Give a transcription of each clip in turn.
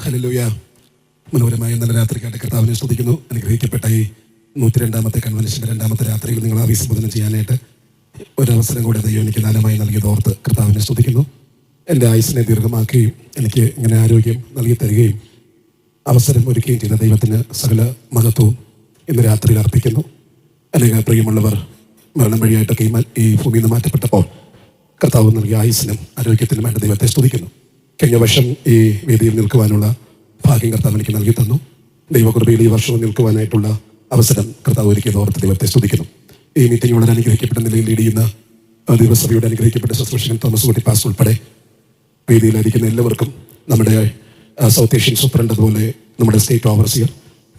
Hallelujah. മനോഹരമായ നല്ല രാത്രിക്കായിട്ട് കർത്താവിനെ സ്തുതിക്കുന്നു. അനുഗ്രഹിക്കപ്പെട്ട ഈ 102ാമത്തെ കൺവെൻഷൻ്റെ 2ാമത്തെ രാത്രിയിൽ നിങ്ങൾ അഭിസംബോധന ചെയ്യാനായിട്ട് ഒരവസരം കൂടെ ദൈവം എനിക്ക് ദാനമായി നൽകിയതോർത്ത് കർത്താവിനെ സ്തുതിക്കുന്നു. എൻ്റെ ആയുസ്സിനെ ദീർഘമാക്കുകയും എനിക്ക് ഇങ്ങനെ ആരോഗ്യം നൽകി തരികയും അവസരം ഒരുക്കുകയും ചെയ്ത ദൈവത്തിന് സകല മഹത്വവും ഇന്ന് രാത്രിയിൽ അർപ്പിക്കുന്നു. അല്ലെങ്കിൽ പ്രിയമുള്ളവർ മരണം വഴിയായിട്ടൊക്കെ ഈ ഭൂമിയിൽ നിന്ന് മാറ്റപ്പെട്ടപ്പോൾ കർത്താവ് നൽകിയ ആയുസ്സിനും ആരോഗ്യത്തിനും വേണ്ട ദൈവത്തെ സ്തുതിക്കുന്നു. കഴിഞ്ഞ വർഷം ഈ വേദിയിൽ നിൽക്കുവാനുള്ള ഭാഗ്യം കർത്താവ് എനിക്ക് നൽകി തന്നു. ദൈവകൃപയിൽ ഈ വർഷവും നിൽക്കുവാനായിട്ടുള്ള അവസരം കർത്താവ് ഒരുക്കിയതോർത്ത് ദൈവത്തെ സ്തുതിക്കുന്നു. ഈ മീറ്റിംഗ് വളരെ അനുഗ്രഹിക്കപ്പെട്ട നിലയിൽ ലീഡ് ചെയ്യുന്ന ദൈവസഭയുടെ അനുഗ്രഹിക്കപ്പെട്ട ശുശ്രൂഷകൻ തോമസ് കുട്ടി പാസ് ഉൾപ്പെടെ വേദിയിലായിരിക്കുന്ന എല്ലാവർക്കും, നമ്മുടെ സൗത്ത് ഏഷ്യൻ സൂപ്രണ്ട്, അതുപോലെ നമ്മുടെ സ്റ്റേറ്റ് ഓവർസിയർ,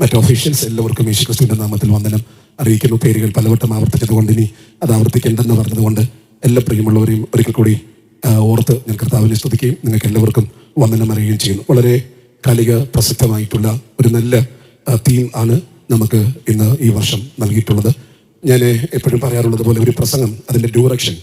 മറ്റ് ഒഫീഷ്യൽസ് എല്ലാവർക്കും യേശുക്രിസ്തുവിന്റെ നാമത്തിൽ വന്ദനം അറിയിക്കുന്നു. പേരുകൾ പലവട്ടം ആവർത്തിച്ചതുകൊണ്ട് ഇനി അത് ആവർത്തിക്കേണ്ടെന്ന് പറഞ്ഞതുകൊണ്ട് എല്ലാ പ്രിയമുള്ളവരെയും ഒരിക്കൽ കൂടി ഓർത്ത് ഞാൻ കർത്താവിനെ സ്തുതിക്കുകയും നിങ്ങൾക്ക് എല്ലാവർക്കും വന്ദനം അറിയുകയും ചെയ്യുന്നു. വളരെ കാലിക പ്രസക്തമായിട്ടുള്ള ഒരു നല്ല തീം ആണ് നമുക്ക് ഇന്ന് ഈ വർഷം നൽകിയിട്ടുള്ളത്. ഞാൻ എപ്പോഴും പറയാറുള്ളത് പോലെ ഒരു പ്രസംഗം, അതിൻ്റെ ഡ്യൂറേഷൻ,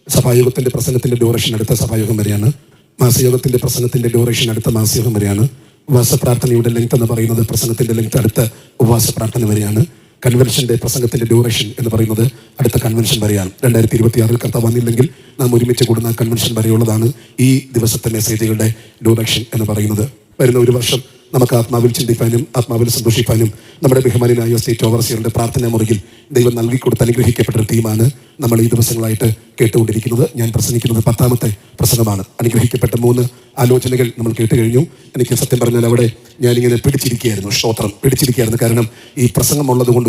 സഭായോഗത്തിൻ്റെ പ്രസംഗത്തിൻ്റെ ഡ്യൂറേഷൻ അടുത്ത സഭായോഗം വരെയാണ്. മാസയോഗത്തിൻ്റെ പ്രസംഗത്തിൻ്റെ ഡ്യൂറേഷൻ അടുത്ത മാസയോഗം വരെയാണ്. ഉപവാസ പ്രാർത്ഥനയുടെ ലെങ്ത് എന്ന് പറയുന്നത് പ്രസംഗത്തിൻ്റെ ലെങ്ത് അടുത്ത ഉപവാസ പ്രാർത്ഥന വരെയാണ്. കൺവെൻഷൻ്റെ പ്രസംഗത്തിൻ്റെ ഡ്യൂറേഷൻ എന്ന് പറയുന്നത് അടുത്ത കൺവെൻഷൻ വരെയാണ്. 2026 കർത്താവ് വന്നില്ലെങ്കിൽ നാം ഒരുമിച്ച് കൂടുന്ന കൺവെൻഷൻ വരെയുള്ളതാണ് ഈ ദിവസത്തെ മെസ്സേജുകളുടെ ഡ്യൂറേഷൻ എന്ന് പറയുന്നത്. വരുന്ന ഒരു വർഷം നമുക്ക് ആത്മാവിൽ ചിന്തിക്കാനും ആത്മാവിൽ സന്തോഷിക്കാനും നമ്മുടെ ബഹുമാനായ സ്റ്റേറ്റ് ഓവർസിയറിന്റെ പ്രാർത്ഥനാ മുറിയിൽ ദൈവം നൽകിക്കൊടുത്ത് അനുഗ്രഹിക്കപ്പെട്ട ഒരു തീമാണ് നമ്മൾ ഈ ദിവസങ്ങളായിട്ട് കേട്ടുകൊണ്ടിരിക്കുന്നത്. ഞാൻ പ്രസംഗിക്കുന്നത് 10ാമത്തെ പ്രസംഗമാണ്. അനുഗ്രഹിക്കപ്പെട്ട 3 ആലോചനകൾ നമ്മൾ കേട്ട് കഴിഞ്ഞു. എനിക്ക് സത്യം പറഞ്ഞാൽ അവിടെ ഞാനിങ്ങനെ പിടിച്ചിരിക്കുകയായിരുന്നു, സ്തോത്രം പിടിച്ചിരിക്കുകയായിരുന്നു. കാരണം ഈ പ്രസംഗം ഉള്ളത് കൊണ്ട്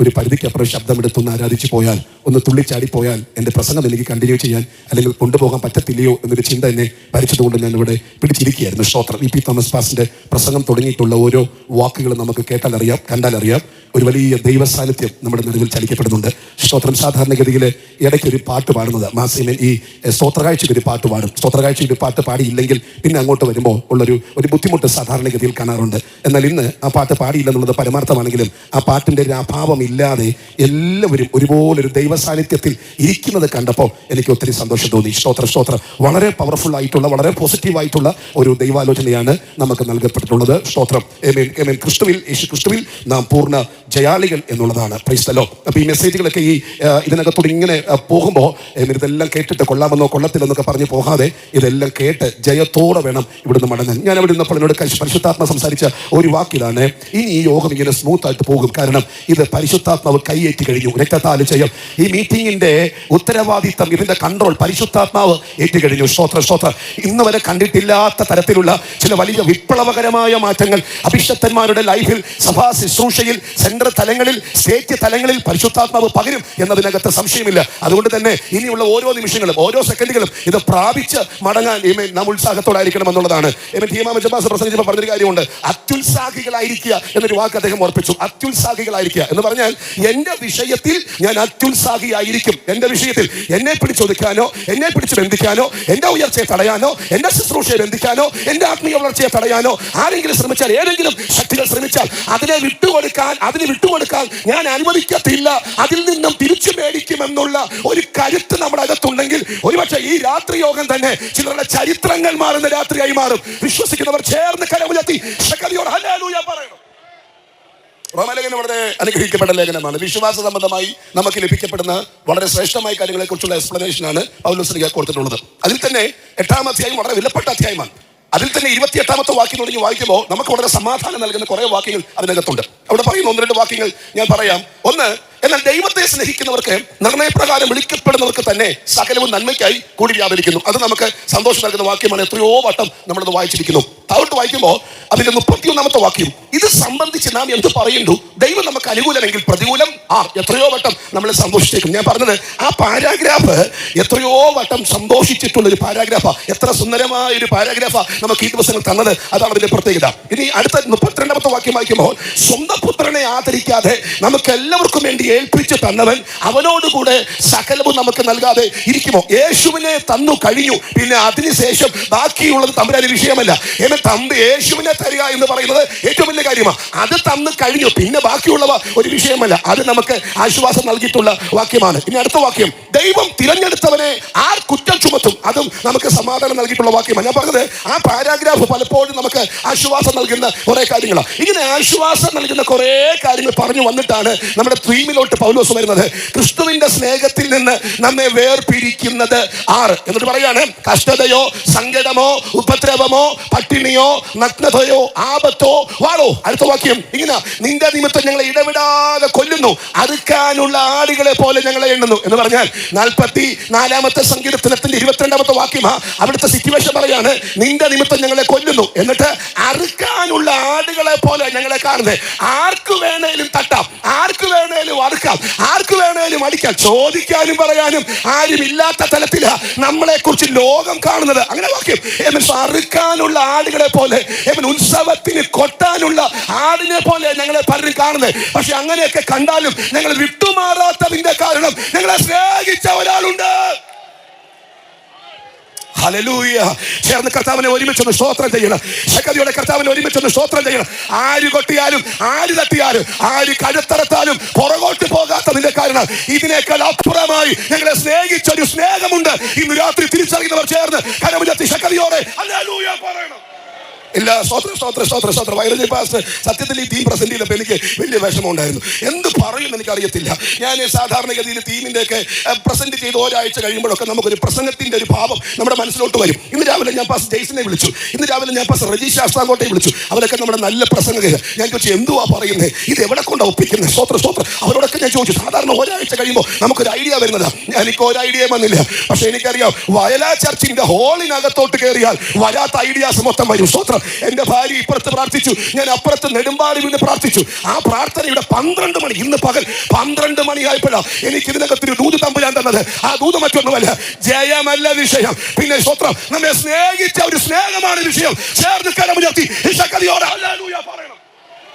ഒരു പരിധിക്കപ്പുറം ശബ്ദമെടുത്തൊന്ന് ആരാധിച്ചു പോയാൽ, ഒന്ന് തുള്ളിച്ചാടിപ്പോയാൽ എൻ്റെ പ്രസംഗം എനിക്ക് കണ്ടിന്യൂ ചെയ്യാൻ അല്ലെങ്കിൽ കൊണ്ടുപോകാൻ പറ്റത്തില്ലയോ എന്നൊരു ചിന്ത എന്നെ ഭരിച്ചതുകൊണ്ട് ഞാൻ ഇവിടെ പിടിച്ചിരിക്കുകയായിരുന്നു. സ്തോത്രം. ഇ.പി. തോമസ് പാസിന്റെ പ്രസംഗം തുടങ്ങിയിട്ടുള്ള ഓരോ വാക്കുകളും നമുക്ക് കേട്ടാലറിയാം, കണ്ടാലറിയാം. ഒരു വലിയ ദൈവ സാന്നിധ്യം നമ്മുടെ നടുവിൽ ചലിക്കപ്പെടുന്നുണ്ട്. സ്തോത്രം. സാധാരണഗതിയിൽ ഇടയ്ക്കൊരു പാട്ട് പാടുന്നത് മാസിമൻ ഈ സ്തോത്രകാഴ്ചയ്ക്ക് ഒരു പാട്ട് പാടും. സ്തോത്രകാഴ്ചയ്ക്ക് ഒരു പാട്ട് പാടിയില്ലെങ്കിൽ പിന്നെ അങ്ങോട്ട് വരുമ്പോൾ ഉള്ളൊരു ബുദ്ധിമുട്ട് സാധാരണഗതിയിൽ കാണാറുണ്ട്. എന്നാൽ ഇന്ന് ആ പാട്ട് പാടിയില്ലെന്നുള്ളത് പരമാർത്ഥമാണെങ്കിലും ആ പാട്ടിൻ്റെ ഒരു അഭാവം ഇല്ലാതെ എല്ലാവരും ഒരുപോലൊരു ദൈവ സാന്നിധ്യത്തിൽ ഇരിക്കുന്നത് കണ്ടപ്പോൾ എനിക്ക് ഒത്തിരി സന്തോഷം തോന്നി. സ്തോത്രം. വളരെ പവർഫുൾ ആയിട്ടുള്ള, വളരെ പോസിറ്റീവായിട്ടുള്ള ഒരു ദൈവാലോചനയാണ് നമുക്ക് നൽകപ്പെട്ടിട്ടുള്ളത്. സ്തോത്രം. ക്രിസ്തുവിൽ നാം പൂർണ്ണ ജയാളികൾ എന്നുള്ളതാണ്. Praise the Lord. അപ്പോൾ ഈ മെസ്സേജുകളൊക്കെ ഇതിനകത്തോട് ഇങ്ങനെ പോകുമ്പോൾ ഇതെല്ലാം കേട്ടിട്ട് കൊള്ളാമെന്നോ കൊള്ളത്തില്ലെന്നൊക്കെ പറഞ്ഞ് പോകാതെ ഇതെല്ലാം കേട്ട് ജയത്തോടെ വേണം ഇവിടുന്ന് മടങ്ങാൻ. ഞാൻ അവിടെ നിന്നപ്പോൾ എന്നോട് പരിശുദ്ധാത്മ സംസാരിച്ച ഒരു വാക്കിലാണ്, ഇനി ഈ യോഗം ഇങ്ങനെ സ്മൂത്ത് ആയിട്ട് പോകും. കാരണം ഇത് പരിശുദ്ധാത്മാവ് കൈയേറ്റി കഴിഞ്ഞു. രക്തത്താൽ ജയം. ഈ മീറ്റിങ്ങിന്റെ ഉത്തരവാദിത്തം, ഇതിന്റെ കൺട്രോൾ പരിശുദ്ധാത്മാവ് ഏറ്റുകഴിഞ്ഞു. സ്തോത്രം. ഇന്ന് വരെ കണ്ടിട്ടില്ലാത്ത തരത്തിലുള്ള ചില വലിയ വിപ്ലവകരമായ മാറ്റങ്ങൾ അഭിഷക്തന്മാരുടെ ലൈഫിൽ, സഭാ ശുശ്രൂഷയിൽ, സെൻട്രൽ തലങ്ങളിൽ, സ്റ്റേറ്റ് തലങ്ങളിൽ പരിശുദ്ധാത്മാവ് പകരും എന്നതിനകത്ത് സംശയമില്ല. അതുകൊണ്ട് തന്നെ ഇനിയുള്ള ഓരോ നിമിഷങ്ങളും, ഓരോ സെക്കൻഡുകളും ഇത് പ്രാപിച്ച് മടങ്ങാൻ നാം ഉത്സാഹത്തോടായിരിക്കണം എന്നുള്ളതാണ്. പ്രസംഗിച്ചപ്പോൾ പറഞ്ഞൊരു കാര്യമുണ്ട്, അത്യുത്സാഹികളായിരിക്കുക എന്നൊരു വാക്ക് അദ്ദേഹം ഓർപ്പിച്ചു. അത്യുത്സാഹികളായിരിക്കുക എന്ന് പറഞ്ഞാൽ എന്റെ വിഷയത്തിൽ ഞാൻ അത്യുത്സാഹിയായിരിക്കും. എന്റെ വിഷയത്തിൽ എന്നെ പിടിച്ചൊതുക്കാനോ, എന്നെ പിടിച്ച് ബന്ധിക്കാനോ, എന്റെ ഉയർച്ചയെ തടയാനോ, എന്റെ ശുശ്രൂഷയെ ബന്ധിക്കാനോ, എന്റെ ആത്മീയ വളർച്ചയെ തടയാനോ ആരെങ്കിലും ശ്രമിച്ചാൽ, ഏതെങ്കിലും ശക്തികൾ ശ്രമിച്ചാൽ അതിന് വിട്ടുകൊടുക്കാൻ ഞാൻ അനുവദിക്കത്തില്ല. അതിൽ നിന്നും തിരിച്ചു മേടിക്കുമെന്നുള്ള ഒരു കരുത്ത് നമ്മുടെ അകത്തുണ്ടെങ്കിൽ ഒരുപക്ഷെ ഈ രാത്രി യോഗം തന്നെ ചിലരുടെ ചരിത്രങ്ങൾ മാറുന്ന രാത്രിയായി മാറും. വിശ്വസിക്കുന്നവർ ചേർന്ന് കരമുയർത്തി ശക്തിയോടെ ഹല്ലേലൂയ പറയണം. റോമാലേഖനം വളരെ അനുഗ്രഹിക്കപ്പെട്ട ലേഖനമാണ്. വിശ്വാസ സംബന്ധമായി നമുക്ക് ലഭിക്കപ്പെടുന്ന വളരെ ശ്രേഷ്ഠമായ കാര്യങ്ങളെ കുറിച്ചുള്ള എക്സ്പ്ലനേഷനാണ് പൗലോസ് കൊടുത്തിട്ടുള്ളത്. അതിൽ തന്നെ 8ാം അധ്യായം വളരെ വിലപ്പെട്ട അധ്യായമാണ്. അതിൽ തന്നെ 28ാമത്തെ വാക്യം തുടങ്ങി വായിക്കുമ്പോൾ നമുക്ക് വളരെ സമാധാനം നൽകുന്ന കുറെ വാക്യങ്ങൾ അതിനകത്തുണ്ട്. അവിടെ പറയുന്ന 1-2 വാക്യങ്ങൾ ഞാൻ പറയാം. ഒന്ന്, എന്നാൽ ദൈവത്തെ സ്നേഹിക്കുന്നവർക്ക്, നിർണയപ്രകാരം വിളിക്കപ്പെടുന്നവർക്ക് തന്നെ സകലവും നന്മയ്ക്കായി കൂടി വ്യാപരിക്കുന്നു. അത് നമുക്ക് സന്തോഷം നൽകുന്ന വാക്യമാണ്. എത്രയോ വട്ടം നമ്മളത് വായിച്ചിരിക്കുന്നു. താഴോട്ട് വായിക്കുമ്പോൾ അതിന്റെ 31ാമത്തെ വാക്യം, ഇത് സംബന്ധിച്ച് നാം എന്ത് പറയുന്നു? ദൈവം നമുക്ക് അനുകൂലമെങ്കിൽ പ്രതികൂലം എത്രയോ വട്ടം നമ്മളെ സന്തോഷിച്ചേക്കും. ഞാൻ പറഞ്ഞത് ആ പാരാഗ്രാഫ് എത്രയോ വട്ടം സന്തോഷിച്ചിട്ടുള്ള ഒരു പാരാഗ്രാഫാ. എത്ര സുന്ദരമായ ഒരു പാരാഗ്രാഫാ നമുക്ക് ഈ ദിവസങ്ങൾ തന്നത്. അതാണ് അതിന്റെ പ്രത്യേകത. ഇനി അടുത്ത 32ാമത്തെ വാക്യം വായിക്കുമ്പോൾ, സ്വന്തം പുത്രനെ ആദരിക്കാതെ നമുക്ക് എല്ലാവർക്കും വേണ്ടി ഏൽപ്പിച്ച് തന്നവൻ അവനോടുകൂടെ സകലവും നമുക്ക് നൽകാതെ ഇരിക്കുമോ? യേശുവിനെ തന്നു കഴിഞ്ഞു, പിന്നെ അതിനുശേഷം ബാക്കിയുള്ളത് തമ്പുരാന്റെ വിഷയമല്ല. യേശുവിനെ തരിക എന്ന് പറയുന്നത് ഏറ്റവും വലിയ കാര്യമാണ്. അത് തന്നു കഴിഞ്ഞു, പിന്നെ ബാക്കിയുള്ളവ ഒരു വിഷയമല്ല. അത് നമുക്ക് ആശ്വാസം നൽകിയിട്ടുള്ള വാക്യമാണ്. ഇനി അടുത്ത വാക്യം, ദൈവം തിരഞ്ഞെടുത്തവനെ ആർ കുറ്റം ചുമത്തും? അതും നമുക്ക് സമാധാനം നൽകിയിട്ടുള്ള വാക്യമാണ്. ഞാൻ പറഞ്ഞത് ആ പാരാഗ്രാഫ് പലപ്പോഴും നമുക്ക് ആശ്വാസം നൽകുന്ന കുറെ കാര്യങ്ങളാണ്. ഇങ്ങനെ ആശ്വാസം നൽകുന്ന കുറെ കാര്യങ്ങൾ പറഞ്ഞു വന്നിട്ടാണ് നമ്മുടെ തീമിലോട്ട് പൗലോസ് വരുന്നത്. ക്രിസ്തുവിന്റെ സ്നേഹത്തിൽ നിന്ന് നമ്മെ വേർപിരിക്കുന്നത് ആറ് എന്നിട്ട് പറയാണ്, കഷ്ടതയോ സങ്കടമോ ഉപദ്രവമോ പട്ടിണിയോ നഗ്നതയോ ആപത്തോ വാളോ. അടുത്ത വാക്യം ഇങ്ങനെ, നിന്റെ നിമിത്തം ഞങ്ങളെ ഇടവിടാതെ കൊല്ലുന്നു, അറുക്കാനുള്ള ആടുകളെ പോലെ ഞങ്ങളെ എണ്ണുന്നു എന്ന് പറഞ്ഞാൽ 44-ാമത്തെ സങ്കീർത്തനത്തിന്റെ 22-ാമത്തെ വാക്യമാ. അവിടുത്തെ സിറ്റുവേഷൻ പറയാണ്, നിന്റെ നിമിത്തം ഞങ്ങളെ കൊല്ലുന്നു, എന്നിട്ട് അറുക്കാനുള്ള ആടുകളെ പോലെ ഞങ്ങളെ കാണുന്നത്. ആർക്ക് വേണേലും തട്ടാം, ആർക്ക് വേണേലും അറുക്കാം, ആർക്ക് വേണേലും അടിക്കാം. ചോദിക്കാനും പറയാനും ആരും ഇല്ലാത്ത തലത്തിലാ നമ്മളെ കുറിച്ച് ലോകം കാണുന്നത്. അങ്ങനെ വാക്യം, അറുക്കാനുള്ള ആടുകളെ പോലെ, ഉത്സവത്തിന് കൊട്ടാനുള്ള ആടിനെ പോലെ ഞങ്ങളെ പലരും കാണുന്നത്. പക്ഷെ അങ്ങനെയൊക്കെ കണ്ടാലും ഞങ്ങൾ വിട്ടുമാറാത്തതിന്റെ കാരണം ഞങ്ങളെ സ്നേഹിച്ച ഒരാളുണ്ട്. ഹല്ലേലൂയ. ചേർന്ന് കർത്താവിനെ ഒരുമിച്ചൊന്ന് സ്തോത്രം ചെയ്യണം. ശക്തിയോടെ കർത്താവിനെ ഒരുമിച്ചൊന്ന് സ്തോത്രം ചെയ്യണം. ആര് കൊട്ടിയാലും ആര് തട്ടിയാലും ആര് കഴുത്തറത്താലും പുറകോട്ട് പോകാത്തതിന്റെ കാരണം ഇതിനേക്കാൾ അപ്പുറമായി ഞങ്ങളെ സ്നേഹിച്ചൊരു സ്നേഹമുണ്ട്. ഇന്ന് രാത്രി തിരിച്ചറിയുന്നവർ ചേർന്ന് കരമുയർത്തി ശക്തിയോടെ ഹല്ലേലൂയ പറയണം. ഇല്ല, വൈറജി പാസ്റ്റർ സത്യത്തിൽ ഈ ടീം പ്രസന്റ് ചെയ്തപ്പോൾ എനിക്ക് വലിയ വിഷമം ഉണ്ടായിരുന്നു. എന്ത് പറയുമെന്ന് എനിക്കറിയത്തില്ല. ഞാൻ സാധാരണഗതിയിൽ ടീമിന്റെ ഒക്കെ പ്രസന്റ് ചെയ്ത് ഒരാഴ്ച കഴിയുമ്പോഴൊക്കെ നമുക്കൊരു പ്രസംഗത്തിന്റെ ഒരു ഭാവം നമ്മുടെ മനസ്സിലോട്ട് വരും. ഇന്ന് രാവിലെ ഞാൻ പാസ്റ്റർ ജെയ്സിനെ വിളിച്ചു, ഇന്ന് രാവിലെ ഞാൻ പാസ്റ്റർ റജി ശാസ്താങ്കോട്ടെ വിളിച്ചു. അവരൊക്കെ നമ്മുടെ നല്ല പ്രസംഗകർ. ഞാൻ ചോദിച്ചു, എന്തുവാ പറയുന്നത്, ഇത് എവിടെ കൊണ്ടാണ് ഒപ്പിക്കുന്നത്? സ്തോത്രം. അവരോടൊക്കെ ഞാൻ ചോദിച്ചു. സാധാരണ ഒരാഴ്ച കഴിയുമ്പോൾ നമുക്കൊരു ഐഡിയ വരുന്നതാണ്. എനിക്ക് ഒരു ഐഡിയ വന്നില്ല. പക്ഷെ എനിക്കറിയാം, വയലാ ചർച്ചിന്റെ ഹോളിനകത്തോട്ട് കയറിയാൽ വരാത്ത ഐഡിയാസ് മൊത്തം വരും. സ്തോത്രം. എന്റെ ഭാര്യ ഇപ്പുറത്ത് പ്രാർത്ഥിച്ചു, ഞാൻ അപ്പുറത്ത് നെടുമ്പാടി വീണ് പ്രാർത്ഥിച്ചു. ആ പ്രാർത്ഥനയുടെ 12 മണി, ഇന്ന് പകൽ 12 മണിയായപ്പോഴാണ് എനിക്ക് ഇതിനകത്തൊരു ദൂത് തമ്പുരാൻ തന്നത്. ആ ദൂത് മറ്റൊന്നുമല്ല, ജയമല്ല വിഷയം, പിന്നെ സ്തോത്രം നമ്മെ സ്നേഹിച്ച ഒരു സ്നേഹമാണ് വിഷയം. ചേർന്ന് കരമുയർത്തി ശക്തിയോടെ ഹല്ലേലൂയ പറയണം.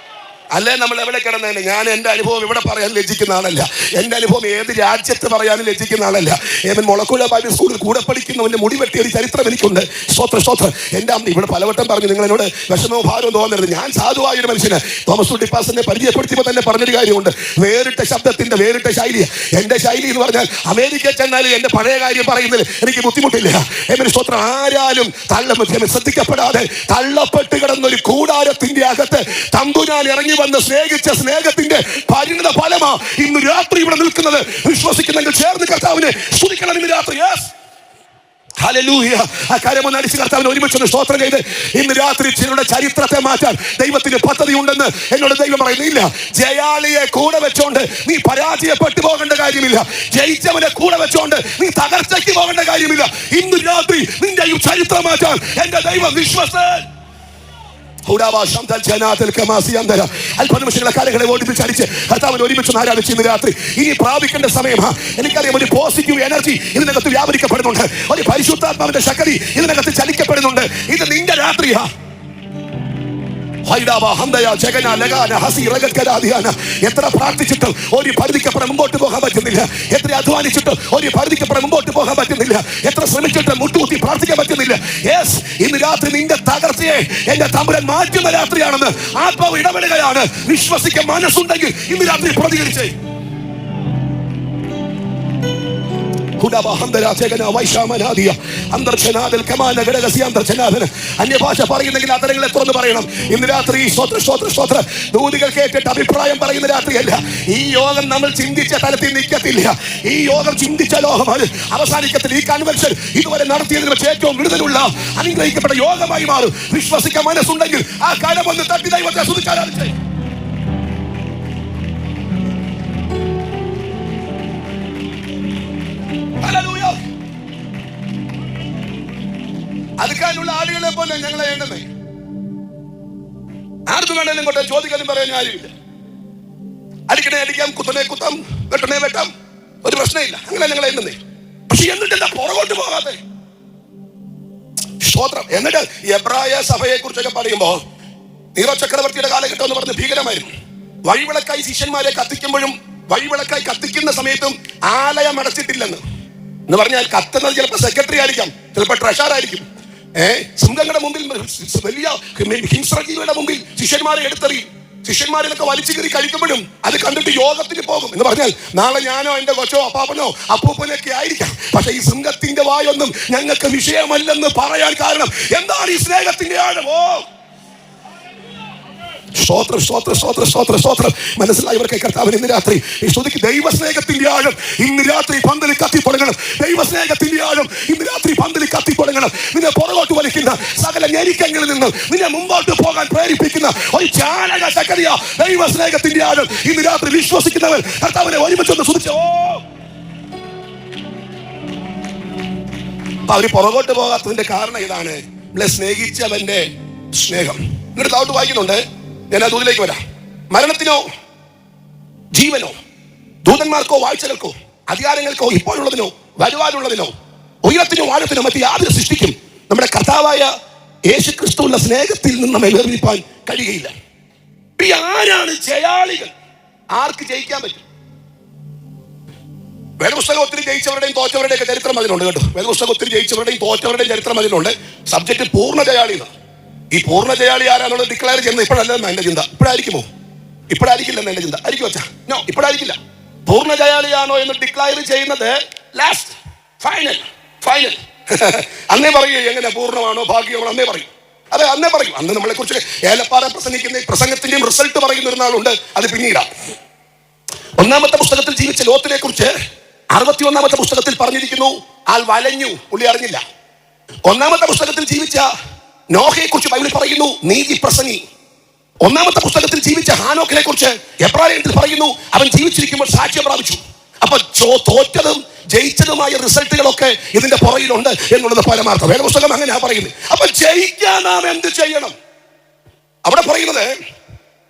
അല്ലേ നമ്മൾ എവിടെ കിടന്നേനെ? ഞാൻ എൻ്റെ അനുഭവം ഇവിടെ പറയാൻ ലജ്ജിക്കുന്ന ആളല്ല. എൻ്റെ അനുഭവം ഏത് രാജ്യത്ത് പറയാനും ലജ്ജിക്കുന്ന ആളല്ല. മുളക്കുഴ ബൈബിൾ സ്കൂളിൽ കൂടെ പഠിക്കുന്നവൻ്റെ മുടി വെട്ടിയ ഒരു ചരിത്രം എനിക്കുണ്ട്. സ്തോത്രം. എൻ്റെ അമ്മ ഇവിടെ പലവട്ടം പറഞ്ഞു, നിങ്ങൾ എന്നോട് വിഷമവും ഭാരവും തോന്നരുത്. ഞാൻ സാധുവായൊരു മനുഷ്യന് തോമസ് ഡിപ്പാസിനെ പരിചയപ്പെടുത്തിയപ്പോൾ തന്നെ പറഞ്ഞൊരു കാര്യമുണ്ട്, വേറിട്ട ശബ്ദത്തിന്റെ വേറിട്ട ശൈലി. എൻ്റെ ശൈലി എന്ന് പറഞ്ഞാൽ അമേരിക്കയിൽ ചെന്നാലും എൻ്റെ പഴയ കാര്യം പറയുന്നതിൽ എനിക്ക് ബുദ്ധിമുട്ടില്ല. സ്തോത്രം. ആരാലും ശ്രദ്ധിക്കപ്പെടാതെ തള്ളപ്പെട്ട് കിടന്നൊരു കൂടാരത്തിന്റെ അകത്ത് തമ്പുരാൻ ഇറങ്ങി വന്ന് സ്നേഹിച്ച സ്നേഹത്തിന്റെ പരിണിത ഫലമാ ഇന്ന് രാത്രി ഇവിടെ നിൽക്കുന്നത്. വിശ്വസിക്കുന്നെങ്കിൽ ചേർന്ന് കർത്താവിനെ സ്തുതിക്കണം ഇന്ന് രാത്രി. ഹല്ലേലൂയ. ആ കാര്യമൊന്ന് അടിച്ച് കർത്താവിനെ ഒരുമിച്ചൊന്ന് സ്തോത്രം ചെയ്ത് ഇന്ന് രാത്രി ചിലരുടെ ചരിത്രത്തെ മാറ്റാൻ ദൈവത്തിന് പദ്ധതി ഉണ്ടെന്ന് എന്നോട് ദൈവം പറയുന്നില്ല. ജയാളിയെ കൂടെ വെച്ചോണ്ട് നീ പരാജയപ്പെട്ടു പോകേണ്ട കാര്യമില്ല. ജയിച്ചവനെ കൂടെ വെച്ചോണ്ട് നീ തകർച്ചയ്ക്ക് പോകേണ്ട കാര്യമില്ല. ഇന്ന് രാത്രി നിന്റെ ഈ ചരിത്രം മാറ്റാൻ എന്റെ ദൈവം വിശ്വസ്തൻ. അല്പനിമിഷങ്ങളെ കാര്യങ്ങളെ ഓടിപ്പിച്ചടിച്ച് കർത്താവിനെ ഒരുമിച്ച് ആരാധിച്ച് ഇന്ന് രാത്രി ഇനി പ്രാപിക്കേണ്ട സമയമാ. എനിക്കറിയാം, ഒരു പോസിറ്റീവ് എനർജി ഇതിനകത്ത് വ്യാപരിക്കപ്പെടുന്നുണ്ട്, ഒരു പരിശുദ്ധാത്മാവിന്റെ ശക്തി ഇതിനകത്ത് ചലിക്കപ്പെടുന്നുണ്ട്. ഇത് നിന്റെ രാത്രിയാ. എത്ര പ്രാർത്ഥിച്ചിട്ടും ഒരു പരിധിക്കപ്പുറം മുമ്പോട്ട് പോകാൻ പറ്റുന്നില്ല. എത്ര അധ്വാനിച്ചിട്ടും ഒരു പരിധിക്കപ്പുറം മുമ്പോട്ട് പോകാൻ പറ്റുന്നില്ല. എത്ര ശ്രമിച്ചിട്ടും മുട്ടുകുത്തി പ്രാർത്ഥിക്കാൻ പറ്റുന്നില്ല. യെസ്, ഇന്ന് രാത്രി നിന്റെ തകർച്ചയെ എന്റെ തമ്പുരാൻ മാറ്റുന്ന രാത്രിയാണെന്ന് ആത്മാവ് ഇടപെടുകയാണ്. വിശ്വസിക്കാൻ മനസ്സുണ്ടെങ്കിൽ ഇന്ന് രാത്രി പ്രതികരിച്ചേ. അന്യഭാഷ പറയുന്നെങ്കിൽ അതരങ്ങളെ തുറന്ന് പറയണം. ഇന്ന് രാത്രി സ്തോത്രം ദൂതികൾ കേട്ടിട്ട് അഭിപ്രായം പറയുന്ന രാത്രിയല്ല. ഈ യോഗം നമ്മൾ ചിന്തിച്ച തലത്തിൽ നിൽക്കത്തില്ല. ഈ യോഗം ചിന്തിച്ച ലോകമാണ്, അവസാനിക്കത്തില്ല. ഈ കൺവെൻഷൻ ഇതുവരെ നടത്തിയതിൽ വെച്ച് ഏറ്റവും വിടുതലുള്ള അനുഗ്രഹിക്കപ്പെട്ട യോഗമായി മാറും. വിശ്വസിക്കാൻ മനസ്സുണ്ടെങ്കിൽ ആ കാലം ഒന്ന് തട്ടി ദൈവത്തെ സ്തുതിച്ചാരാധിച്ചേ. അടുക്കാനുള്ള ആളുകളെ പോലെ ഞങ്ങളെ എണ്ണമേ. ആർക്കും വേണേലും കൊണ്ടേ ചോദിക്കാനും പറയാൻ ആരുമില്ല. അടിക്കണേ അടിക്കാം, കുത്തനെ കുത്താം, വെട്ടണേ വെട്ടാം, ഒരു പ്രശ്നമില്ല. അങ്ങനെ ഞങ്ങളെ എണ്ണുന്നേ. പക്ഷെ എന്നിട്ടെന്താ പുറകോട്ട് പോകാതെ? സ്തോത്രം. എന്നിട്ട് എബ്രായ സഭയെ കുറിച്ചൊക്കെ പറയുമ്പോ നീറോ ചക്രവർത്തിയുടെ കാലഘട്ടം എന്ന് പറഞ്ഞ് ഭീകരമായിരുന്നു. വഴിവിളക്കായി ശിഷ്യന്മാരെ കത്തിക്കുമ്പോഴും വഴിവിളക്കായി കത്തിക്കുന്ന സമയത്തും ആലയം അടച്ചിട്ടില്ലെന്ന് എന്ന് പറഞ്ഞാൽ കത്തുന്നത് ചിലപ്പോൾ സെക്രട്ടറി ആയിരിക്കാം, ചിലപ്പോൾ ട്രഷറർ ആയിരിക്കും. സിംഹങ്ങളുടെ മുമ്പിൽ, വലിയ ഹിംസ്രജീവിയുടെ മുമ്പിൽ ശിഷ്യന്മാരെ എടുത്തെറിയും. ശിഷ്യന്മാരിലൊക്കെ വലിച്ചു കയറി കഴിക്കുമ്പോഴും അത് കണ്ടിട്ട് യോഗത്തിന് പോകും എന്ന് പറഞ്ഞാൽ നാളെ ഞാനോ എന്റെ കൊച്ചോ അപ്പാപ്പനോ അപ്പൂപ്പനൊക്കെ ആയിരിക്കാം, പക്ഷെ ഈ സിംഹത്തിന്റെ വായൊന്നും ഞങ്ങൾക്ക് വിഷയമല്ലെന്ന് പറയാൻ കാരണം എന്താണ്? ഈ സ്നേഹത്തിന്റെ ആഴം. സ്തോത്രം, സ്തോത്രം, സ്തോത്രം, സ്തോത്രം, സ്തോത്രം. മനസ്സിലായവർക്ക് കർത്താവിന് ഇന്ന് രാത്രി ഈ സ്തുതിക്ക് ദൈവസ്നേഹത്തിന്റെ ആഴം ഇന്ന് രാത്രി പന്തലിൽ കത്തിപ്പൊടങ്ങണം. ദൈവസ്നേഹത്തിന്റെ ആഴം ഇന്ന് രാത്രി പന്തലിൽ കത്തിപ്പൊടങ്ങണം. നിന്നെ പുറകോട്ട് വലിക്കുന്ന സകല ഞെരുക്കങ്ങളിൽ നിന്ന് നിന്നെ മുമ്പോട്ട് പോകാൻ പ്രേരിപ്പിക്കുന്ന ഒരു ചാലക ശക്തിയ ദൈവസ്നേഹത്തിന്റെ ആഴം ഇന്ന് രാത്രി വിശ്വസിക്കുന്നവർ കർത്താവിനെ ഒരുമിച്ചൊന്ന് സ്തുതിച്ചോ. അവര് പുറകോട്ട് പോകാത്തതിന്റെ കാരണം ഇതാണ്, സ്നേഹിച്ചവന്റെ സ്നേഹം. എന്നിട്ട് താഴോട്ട് വായിക്കുന്നുണ്ട്, ഞാൻ ആ ദൂതിലേക്ക് വരാം. മരണത്തിനോ ജീവനോ ദൂതന്മാർക്കോ വാഴ്ചകൾക്കോ അധികാരങ്ങൾക്കോ ഇപ്പോഴുള്ളതിനോ വരുവാനുള്ളതിനോ ഉയരത്തിനോ ആഴത്തിനോ മറ്റ് യാതൊരു സൃഷ്ടിക്കും നമ്മുടെ കർത്താവായ യേശു ക്രിസ്തുവിന്റെ സ്നേഹത്തിൽ നിന്ന് നമ്മെ വേർതിരിപ്പാൻ കഴിയുകയില്ല. ആരാണ് ജയാളികൾ? ആർക്ക് ജയിക്കാൻ പറ്റും? വേദപുസ്തകം ഒത്തിരി ജയിച്ചവരുടെയും തോറ്റവരുടെയും ചരിത്രം അതിലുണ്ട് കേട്ടോ. വേദപുസ്തകം ഒത്തിരി ജയിച്ചവരുടെയും തോറ്റവരുടെയും ചരിത്രം അതിലുണ്ട്. സബ്ജക്റ്റ് പൂർണ്ണ ജയാളി. ഈ പൂർണ്ണ ജയാളി ആരാന്നുള്ളത് ഡിക്ലെയർ ചെയ്യുന്നത് ഇപ്പോഴല്ലെന്ന് എന്റെ ചിന്ത. ഇപ്പോഴായിരിക്കുമോ? ഇപ്പോഴായിരിക്കില്ലെന്ന് എന്റെ ചിന്ത. ആയിരിക്കും വെച്ചാ? നോ, ഇപ്പോഴായിരിക്കില്ല. പൂർണ്ണ ജയാളിയാണോ എന്ന് ഡിക്ലെയർ ചെയ്യുന്നത് ലാസ്റ്റ്, ഫൈനൽ. അന്നേ പറയൂ എങ്ങനെ പൂർണ്ണമാണോ ഭാഗ്യമാണോ, അന്നേ പറയും. അതെ, അന്നേ പറയും. അന്ന് നമ്മളെ കുറിച്ച് ഏലപ്പാറ പ്രസംഗിക്കുന്ന പ്രസംഗത്തിന്റെയും റിസൾട്ട് പറയുന്ന ഒരു നാളുണ്ട്, അത് പിന്നീടാ. ഒന്നാമത്തെ പുസ്തകത്തിൽ ജീവിച്ച ലോത്തിനെ കുറിച്ച് 61 പുസ്തകത്തിൽ പറഞ്ഞിരിക്കുന്നു, ആൾ വലഞ്ഞു, പുള്ളി അറിഞ്ഞില്ല. ഒന്നാമത്തെ പുസ്തകത്തിൽ ജീവിച്ച നോഹയെ കുറിച്ച് ബൈബിളിൽ പറയുന്നു, നീതി പ്രസംഗി. ഒന്നാമത്തെ പുസ്തകത്തിൽ ജീവിച്ച ഹാനോക്കിനെ കുറിച്ച് എബ്രായത്തിൽ പറയുന്നു, അവൻ ജീവിച്ചിരിക്കുമ്പോൾ സാക്ഷ്യം പ്രാപിച്ചു. അപ്പൊ തോറ്റതും ജയിച്ചതുമായ റിസൾട്ടുകളൊക്കെ ഇതിന്റെ പുറകിലുണ്ട് എന്നുള്ളത് പരമാർത്ഥം. വേദപുസ്തകം അങ്ങനെയാ പറയുന്നത്. അപ്പൊ ജയിക്കാൻ നാം എന്ത് ചെയ്യണം? അവിടെ പറയുന്നത്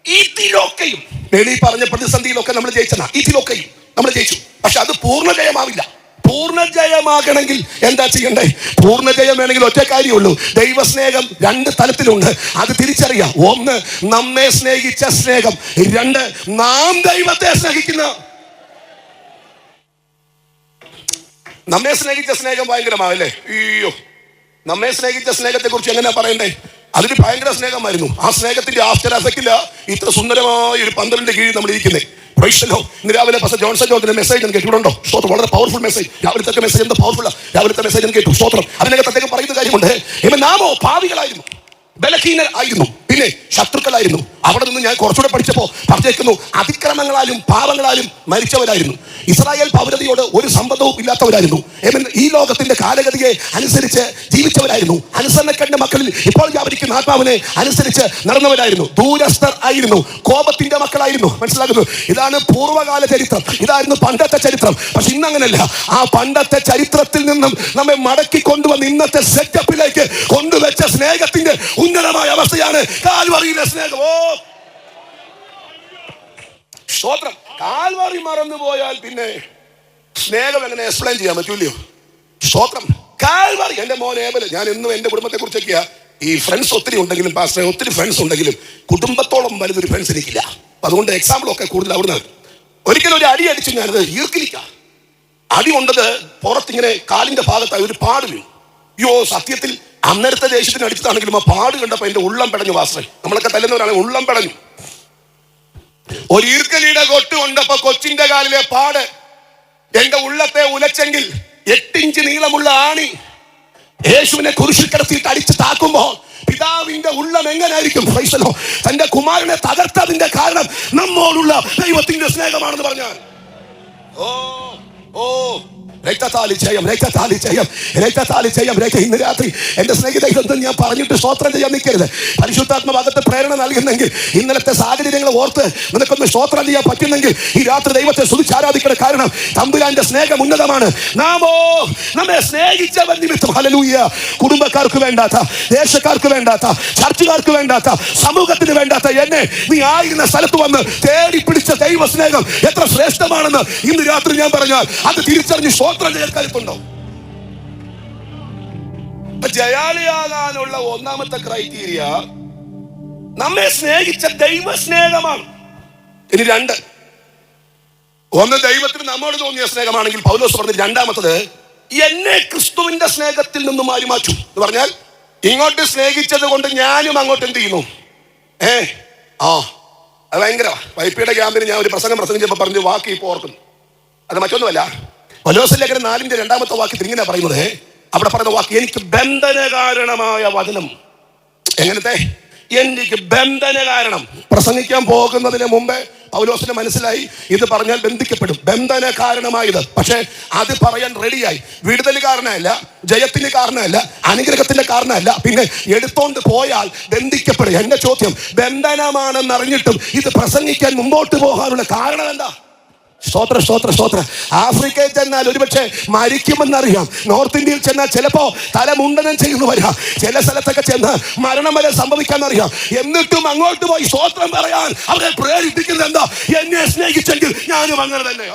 ഇതിലൊക്കെയും, വെളി പറഞ്ഞ പ്രതിസന്ധിയിലൊക്കെ നമ്മൾ ജയിച്ചതാ. ഇതിലൊക്കെയും നമ്മൾ ജയിച്ചു, പക്ഷെ അത് പൂർണ്ണജയമാവില്ല. പൂർണ്ണജയമാകണമെങ്കിൽ എന്താ ചെയ്യണ്ടേ? പൂർണ്ണജയം വേണമെങ്കിൽ ഒറ്റ കാര്യമുള്ളൂ, ദൈവസ്നേഹം 2 തലത്തിലുണ്ട്. അത് തിരിച്ചറിയാം. 1, നമ്മെ സ്നേഹിച്ച സ്നേഹം. 2, നാം ദൈവത്തെ സ്നേഹിക്കുന്ന. നമ്മെ സ്നേഹിച്ച സ്നേഹം ഭയങ്കരമാവല്ലേ? അയ്യോ, നമ്മെ സ്നേഹിച്ച സ്നേഹത്തെ കുറിച്ച് എങ്ങനെയാ പറയണ്ടേ? അതിന് ഭയങ്കര സ്നേഹമായിരുന്നു. ആ സ്നേഹത്തിന്റെ ആഫ്റ്റർ എഫക്റ്റില്ല ഇത്ര സുന്ദരമായ ഒരു 12 കീഴിൽ നമ്മൾ ഇരിക്കുന്നത്. ഇന്ന് രാവിലെ ജോൺസൺ ജോർജിന്റെ മെസ്സേജ് കേട്ടിട്ടുണ്ടോ? സ്തോത്രം, വളരെ പവർഫുൾ മെസ്സേജ്. രാവിലത്തെ മെസ്സേജ് എന്താ പവർഫുൾ? രാവിലത്തെ മെസ്സേജ് കേട്ടു. സ്തോത്രം. അതിനകത്ത് അദ്ദേഹം പറയുന്ന കാര്യമുണ്ട്, നാമോ പാപികളായിരുന്നു, ബലഹീനർ ആയിരുന്നു, പിന്നെ ശത്രുക്കളായിരുന്നു. അവിടെ നിന്ന് ഞാൻ കുറച്ചുകൂടെ പഠിച്ചപ്പോ പറഞ്ഞേക്കുന്നു, അതിക്രമങ്ങളാലും പാപങ്ങളാലും മരിച്ചവരായിരുന്നു. ഇസ്രായേൽ പൗരതയോട് ഒരു സംബന്ധവും ഇല്ലാത്തവരായിരുന്നു. ഈ ലോകത്തിന്റെ കാലഗതിയെ അനുസരിച്ച് ജീവിച്ചവരായിരുന്നു. അനുസരണക്കേടിന്റെ മക്കളിൽ ഇപ്പോൾ വ്യാപരിക്കുന്ന ആത്മാവിനെ അനുസരിച്ച് നടന്നവരായിരുന്നു. ദൂരസ്ഥർ ആയിരുന്നു, കോപത്തിന്റെ മക്കളായിരുന്നു. മനസ്സിലാക്കുന്നു? ഇതാണ് പൂർവ്വകാല ചരിത്രം, ഇതായിരുന്നു പണ്ടത്തെ ചരിത്രം. പക്ഷെ ഇന്നങ്ങനല്ല. ആ പണ്ടത്തെ ചരിത്രത്തിൽ നിന്നും നമ്മെ മടക്കി കൊണ്ടുവന്ന് ഇന്നത്തെ സെറ്റപ്പിലേക്ക് കൊണ്ടുവച്ച സ്നേഹത്തിന്റെ ഉന്നതമായ അവസ്ഥയാണ് കാൽവറിയിലെ സ്നേഹം. സ്തോത്രം. കാൽവറി മറന്നുപോയാൽ പിന്നെ സ്നേഹം എങ്ങനെ എക്സ്പ്ലെയിൻ ചെയ്യാൻ പറ്റൂല്ലയോ? സ്തോത്രം. കാൽവറി. എന്റെ മോൻ ഏബല്, ഞാൻ എന്നും എന്റെ കുടുംബത്തെ കുറിച്ചൊക്കെയാ. ഈ ഫ്രണ്ട്സ് ഒത്തിരി ഉണ്ടെങ്കിലും പാസ്റ്റർ ഒത്തിരി ഫ്രണ്ട്സ് ഉണ്ടെങ്കിലും കുടുംബത്തോളം വലുതൊരു ഫ്രണ്ട്സ് എനിക്കില്ല. അതുകൊണ്ട് എക്സാമ്പിളൊക്കെ കൂടുതൽ അവിടുന്ന്. ഒരിക്കലും ഒരു അടി അടിച്ചു, ഞാനത് ഈർക്കിലിക്ക അടി കൊണ്ടത് പുറത്തിങ്ങനെ കാലിന്റെ ഭാഗത്തായി ഒരു പാട് വീണു. അയ്യോ, സത്യത്തിൽ അന്നേരത്തെ ദേശത്തിന് അടിച്ചതാണെങ്കിലും ആ പാട് കണ്ടപ്പോ എന്റെ ഉള്ളം പെടഞ്ഞു. പാസ്റ്റർ, നമ്മളൊക്കെ തല്ലുന്നവരാണ്, ഉള്ളം പെടഞ്ഞു. ഒരു ഈർക്കലിയുടെ കൊട്ട് കൊണ്ടപ്പോ കൊച്ചിന്റെ കാലിലെ പാട് എന്റെ ഉള്ളത്തെ ഉലച്ചെങ്കിൽ 8 ഇഞ്ച് നീളമുള്ള ആണി യേശുവിനെ കുരിശിൽ കിടത്തിയിട്ട് അടിച്ച് താക്കുമ്പോ പിതാവിന്റെ ഉള്ളം എങ്ങനായിരിക്കും? തന്റെ കുമാരനെ തകർത്തതിന്റെ കാരണം നമ്മോടുള്ള ദൈവത്തിന്റെ സ്നേഹമാണെന്ന് പറഞ്ഞാൽ, രക്തത്താലി ചെയ്യാം. ഇന്ന് രാത്രി എന്റെ സ്നേഹിത, ഇതൊന്നും ഞാൻ പറഞ്ഞിട്ട് സ്തോത്രം ചെയ്യാൻ നിൽക്കരുത്. പരിശുദ്ധാത്മഭാഗത്ത് പ്രേരണ നൽകുന്നെങ്കിൽ, ഇന്നലത്തെ സാഹചര്യങ്ങളെ ഓർത്ത് നിനക്കൊന്ന് സ്തോത്രം ചെയ്യാൻ പറ്റുന്നെങ്കിൽ ഈ രാത്രി ദൈവത്തെ സ്തുതിച്ച് ആരാധിക്കണം. കാരണം തമ്പുരാന്റെ സ്നേഹം ഉന്നതമാണ്. നാമോ നമ്മെ സ്നേഹിച്ചവൻ നിമിത്തം, ഹല്ലേലൂയ, കുടുംബക്കാർക്ക് വേണ്ടാത്ത, ദേശക്കാർക്ക് വേണ്ടാത്ത, ചർച്ചുകാർക്ക് വേണ്ടാത്ത, സമൂഹത്തിന് വേണ്ടാത്ത എന്നെ നീ ആയിരുന്ന സ്ഥലത്ത് വന്ന് തേടി പിടിച്ച ദൈവ സ്നേഹം എത്ര ശ്രേഷ്ഠമാണെന്ന് ഇന്ന് രാത്രി ഞാൻ പറഞ്ഞാൽ അത് തിരിച്ചറിഞ്ഞ് കരുത്തുണ്ടോ? ജയാളിയാകാനുള്ള ഒന്നാമത്തെ ക്രൈറ്റീരിയ നമ്മെ സ്നേഹിച്ച ദൈവ സ്നേഹമാണ്. ഇനി 2, 1 ദൈവത്തിന് നമ്മോട് തോന്നിയ സ്നേഹമാണെങ്കിൽ പൗലോസ് പറഞ്ഞ രണ്ടാമത്തത്, എന്നെ ക്രിസ്തുവിന്റെ സ്നേഹത്തിൽ നിന്നും മാറി മാറ്റും എന്ന് പറഞ്ഞാൽ, ഇങ്ങോട്ട് സ്നേഹിച്ചത് കൊണ്ട് ഞാനും അങ്ങോട്ട് എന്ത് ചെയ്യുന്നു? അത് ഭയങ്കരമാണ്. വൈപ്പിയുടെ ക്യാമ്പിന് ഞാൻ ഒരു പ്രസംഗിച്ചപ്പോൾ പറഞ്ഞു വാക്ക് ഇപ്പോൾ ഓർക്കുന്നു. അത് മറ്റൊന്നുമല്ല, കൊലോസ്യ ലേഖനം 4:2 വാക്യത്തിൽ ഇങ്ങനെ പറയുന്നത്, അവിടെ പറയുന്ന വാക്ക്, എനിക്ക് ബന്ധന കാരണമായ വചനം. എങ്ങനത്തെ? എനിക്ക് ബന്ധന കാരണം. പ്രസംഗിക്കാൻ പോകുന്നതിന് മുമ്പേ പൗലോസിന് മനസ്സിലായി ഇത് പറഞ്ഞാൽ ബന്ധിക്കപ്പെടും, ബന്ധന കാരണമായത്. പക്ഷെ അത് പറയാൻ റെഡിയായി. വിടുതൽ കാരണമല്ല, ജയത്തിന് കാരണമല്ല, അനുഗ്രഹത്തിന്റെ കാരണമല്ല, പിന്നെ എടുത്തോണ്ട് പോയാൽ ബന്ധിക്കപ്പെടും. എന്റെ ചോദ്യം, ബന്ധനമാണെന്നറിഞ്ഞിട്ടും ഇത് പ്രസംഗിക്കാൻ മുമ്പോട്ട് പോകാനുള്ള കാരണം എന്താ? സ്തോത്ര സ്തോത്ര സ്തോത്ര. ആഫ്രിക്കയിൽ ചെന്നാൽ ഒരുപക്ഷെ മരിക്കുമെന്നറിയാം. നോർത്ത് ഇന്ത്യയിൽ ചെന്നാൽ ചിലപ്പോ തലമുണ്ടനം ചെയ്യുന്നു വരാം. ചില സ്ഥലത്തൊക്കെ ചെന്ന് മരണം വരെ സംഭവിക്കാന്നറിയാം. എന്നിട്ടും അങ്ങോട്ട് പോയി സ്തോത്രം പറയാൻ അവരെ പ്രേരിപ്പിക്കുന്നത് എന്താ? എന്നെ സ്നേഹിച്ചെങ്കിൽ ഞാനും അങ്ങനെ തന്നെ.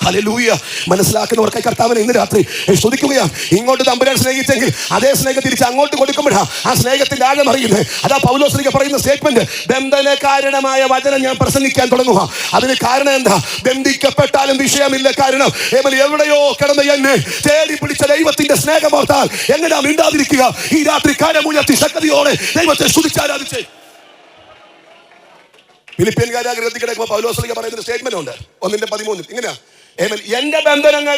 ഹല്ലേലൂയ. മനസ്സിലാക്കുന്നവർക്കായി കർത്താവിനെ ഇന്ന് രാത്രി സ്തുതിക്കുകയാണ്. ഇങ്ങോട്ട് തമ്പുരാൻ സ്നേഹിച്ചെങ്കിൽ അതേ സ്നേഹം തിരിച്ച് അങ്ങോട്ട് കൊടുക്കുമ്പോഴാണ് ആ സ്നേഹത്തിന്റെ ആഴം അറിയുന്നത്. അതാ പൗലോസ് പറയുന്ന സ്റ്റേറ്റ്മെന്റ്, ബന്ധന കാരണമായ വചനം ഞാൻ പ്രസംഗിക്കാൻ തുടങ്ങുക. അതിന് കാരണം എന്താ? ബന്ധിക്കപ്പെട്ടാലും വിഷയമില്ല. കാരണം എവിടെയോ കിടന്ന് എന്നെ തേടി പിടിച്ച ദൈവത്തിന്റെ സ്നേഹം ഓർത്താൽ എങ്ങനെയാ മിണ്ടാതിരിക്കുക? ഈ രാത്രി കരമുയർത്തി ശക്തിയോടെ ദൈവത്തെ സ്തുതിച്ചാരാധിച്ചേ. ഫിലിപ്പിയൻ കാരാഗൃഹത്തിൽ കിടക്കുമ്പോൾ പൗലോസ് പറയുന്ന സ്റ്റേറ്റ്മെന്റ് ഉണ്ട് 1:13. ഇങ്ങനെയാ, എന്റെ ബന്ധനങ്ങൾ